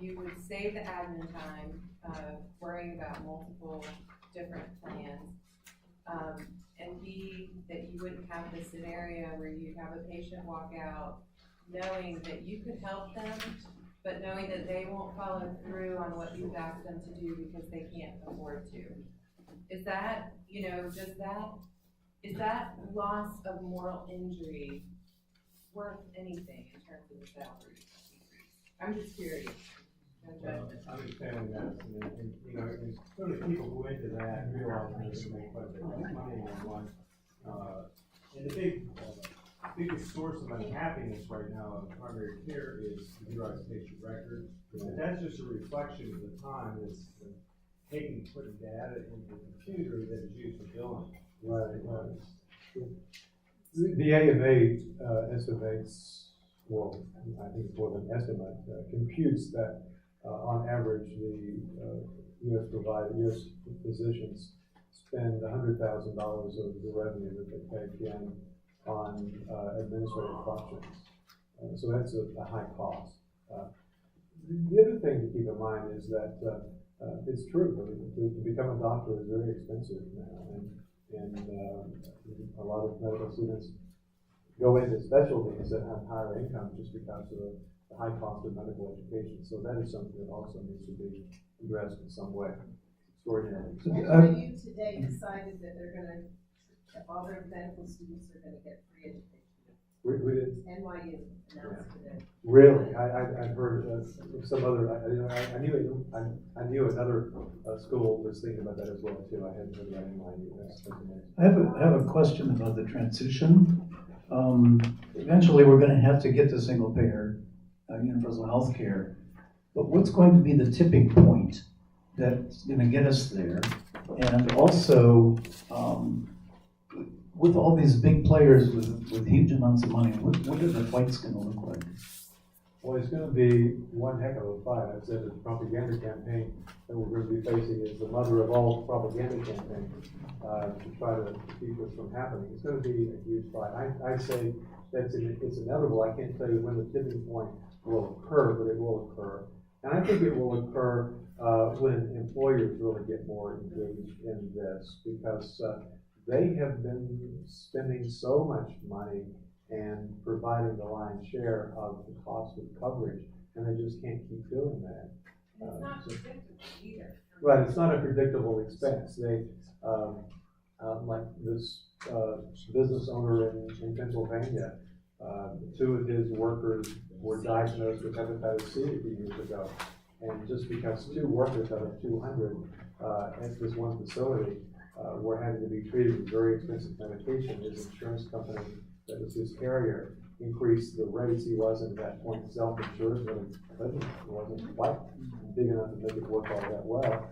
you would save the admin time of worrying about multiple different plans, and B, that you wouldn't have the scenario where you'd have a patient walk out knowing that you could help them, but knowing that they won't follow through on what you've asked them to do because they can't afford to? Is that, is that loss of moral injury worth anything in terms of the salary increase? I'm just curious. Understanding that, and clearly people go into that realizing they can make quite a bit of money in one. And the biggest source of unhappiness right now in primary care is computerized patient record. And that's just a reflection of the time that's putting data into the computer that is used for billing. Right. The AMA estimates, well, I think it's more than an estimate, computes that on average the U.S. physicians spend $100,000 of the revenue that they take in on administrative functions. So that's a high cost. The other thing to keep in mind is that it's true. To become a doctor is very expensive now, and a lot of medical students go into specialties that have higher income just because of the high cost of medical education. So that is something that also needs to be addressed in some way. Extraordinary. And you today decided that all their medical students are going to get free education? We did, NYU announced today. really, I've heard some other, I knew another school was thinking about that as well too. I hadn't heard about NYU. That's amazing. I have a question about the transition. Eventually, we're going to have to get to single payer universal health care. But what's going to be the tipping point that's going to get us there? And also, with all these big players with huge amounts of money, what are the fights going to look like? Well, it's going to be one heck of a fight. I've said the propaganda campaign that we're going to be facing is the mother of all propaganda campaigns to try to keep this from happening. It's going to be a huge fight. I say that it's inevitable. I can't tell you when the tipping point will occur, but it will occur. And I think it will occur when employers really get more engaged in this, because they have been spending so much money and providing the lion's share of the cost of coverage, and they just can't keep doing that. It's not predictable either. Right, it's not a predictable expense. They, like this business owner in Pennsylvania, two of his workers were diagnosed with hepatitis C a few years ago. And just because 2 workers out of 200 at this one facility were having to be treated with very expensive medication, his insurance company, that was his carrier, increased the rates. He wasn't at that point self-insured, really wasn't quite big enough to make it work all that well.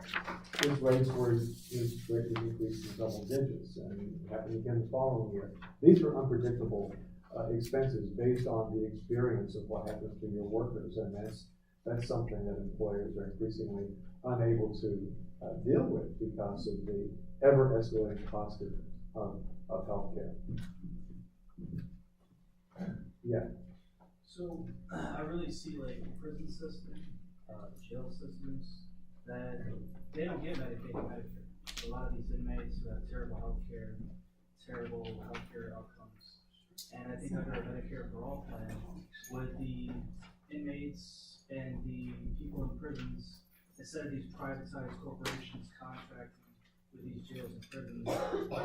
His rates were increased in double digits, and it happened again the following year. These are unpredictable expenses based on the experience of what happens to your workers, and that's something that employers are increasingly unable to deal with because of the ever-escalating cost of healthcare. Yeah. So I really see like prison system, jail systems, that they don't get Medicaid and Medicare. A lot of these inmates who have terrible healthcare outcomes. And I think under a Medicare for All plan, with the inmates and the people in prisons, instead of these privatized corporations contracting with these jails and prisons,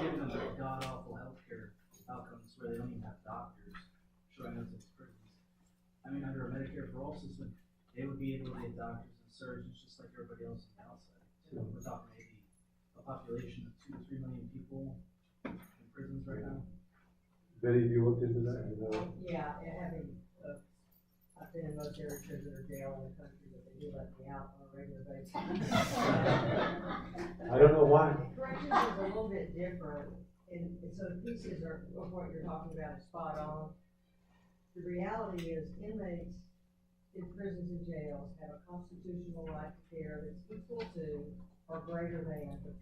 giving them god-awful healthcare outcomes where they don't even have doctors showing up to prisons. I mean, under a Medicare for All system, they would be able to get doctors and surgeons just like everybody else on the outside. So we're talking maybe a population of 2 to 3 million people in prisons right now. Betty, have you looked into that? Yeah, I've been in most every prison or jail in the country, but they do let me out on a regular basis. I don't know why. Corrections is a little bit different, and so the pieces of what you're talking about is spot on. The reality is inmates in prisons and jails have a constitutional right to care that's equal to or greater than the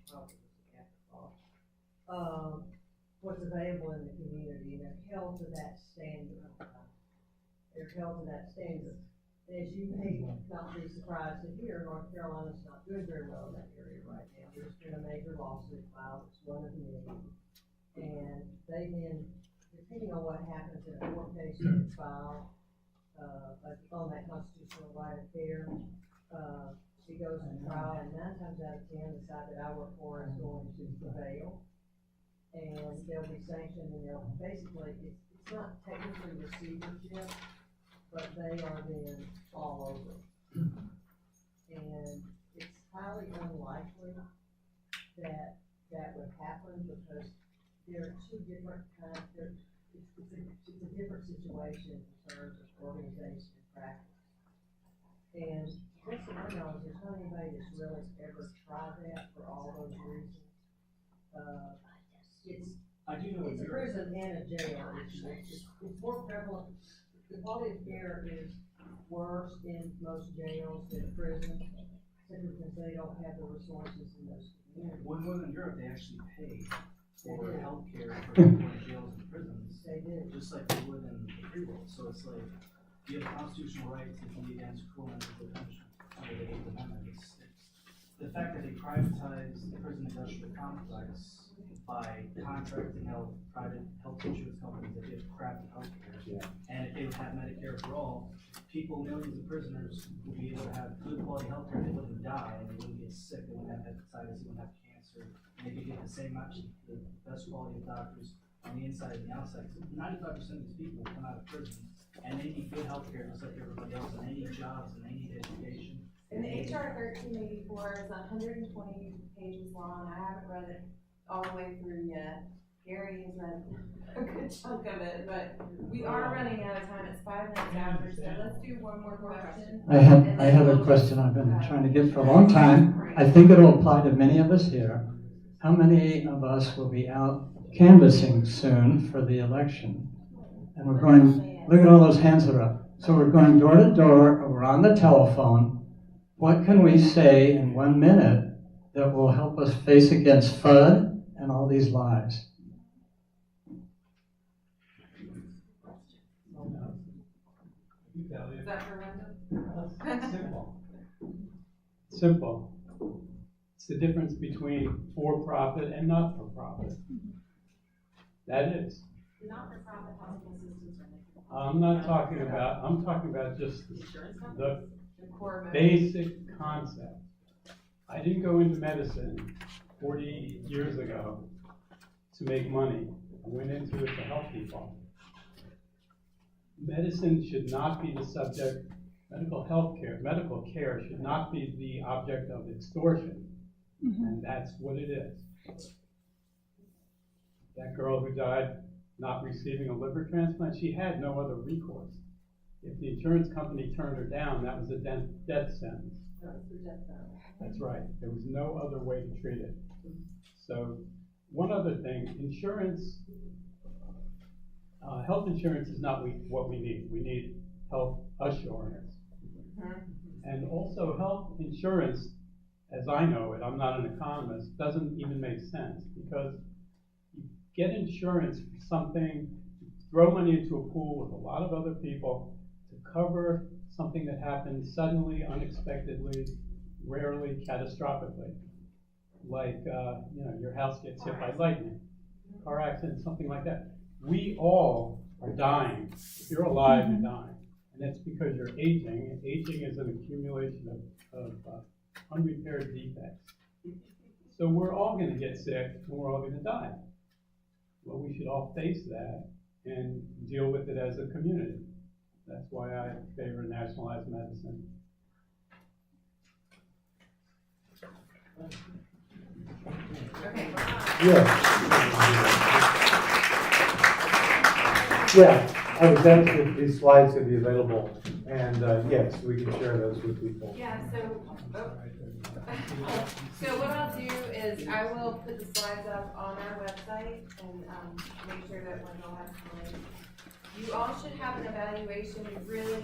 what's available in the community, and they're held to that standard. As you may not be surprised to hear, North Carolina's not doing very well in that area right now. There's been a major lawsuit filed, it's one of many, and they've been, depending on what happens in a court case that's filed on that constitutional right of care, it goes to trial, and 9 times out of 10, the side that I work for is going to prevail, and they'll be sanctioned, and they'll basically, it's not technically receivership, but they are then all over. And it's highly unlikely that that would happen because there are 2 different kinds, it's a different situation in terms of organization and practice. And just so I know, there's not anybody that's really ever tried that for all those reasons. It's a prison and a jail. It's more prevalent. The quality of care is worse in most jails than prison, simply because they don't have the resources in those communities. When in Europe, they actually pay for health care for people in jails and prisons. They do. Just like they would in the free world. So it's like, you have constitutional rights to be against cruel and detention under the 8th Amendment. It's the fact that they privatize the prison industrial complex by contracting out private health insurance companies that give crappy health care. Yeah. And if they would have Medicare for all, millions of prisoners would be able to have good quality health care. They wouldn't die, and they wouldn't get sick. They wouldn't have hepatitis. They wouldn't have cancer. And they could get the same match, the best quality of doctors on the inside and the outside. 95% of these people will come out of prison and they need good health care just like everybody else, and they need jobs and they need education. And the HR 1384 is 120 pages long. I haven't read it all the way through yet. Gary has read a good chunk of it, but we are running out of time. It's 5 minutes after, so let's do one more question. I have a question I've been trying to get for a long time. I think it'll apply to many of us here. How many of us will be out canvassing soon for the election? And we're going, look at all those hands that are up. So we're going door to door, or we're on the telephone. What can we say in 1 minute that will help us face against FUD and all these lies? Is that for Wendell? Simple. Simple. It's the difference between for-profit and not-for-profit. That is. Not-for-profit hospital systems I'm talking about just the basic concept. I didn't go into medicine 40 years ago to make money. I went into it to help people. Medicine should not be the subject, medical care should not be the object of extortion. And that's what it is. That girl who died not receiving a liver transplant, she had no other recourse. If the insurance company turned her down, that was a death sentence. That's right. There was no other way to treat it. So, one other thing, insurance, health insurance is not what we need. We need health assurance. And also health insurance, as I know it, I'm not an economist, doesn't even make sense, because you get insurance for something, you throw money into a pool with a lot of other people to cover something that happens suddenly, unexpectedly, rarely, catastrophically. Like, your house gets hit by lightning, car accident, something like that. We all are dying. If you're alive, you're dying. And that's because you're aging. And aging is an accumulation of unrepaired defects. So we're all going to get sick and we're all going to die. Well, we should all face that and deal with it as a community. That's why I favor nationalized medicine. Yeah, I was asking if these slides could be available, and yes, we can share those with people. Yeah, so what I'll do is I will put the slides up on our website and make sure that Wendell has time. You all should have an evaluation. You really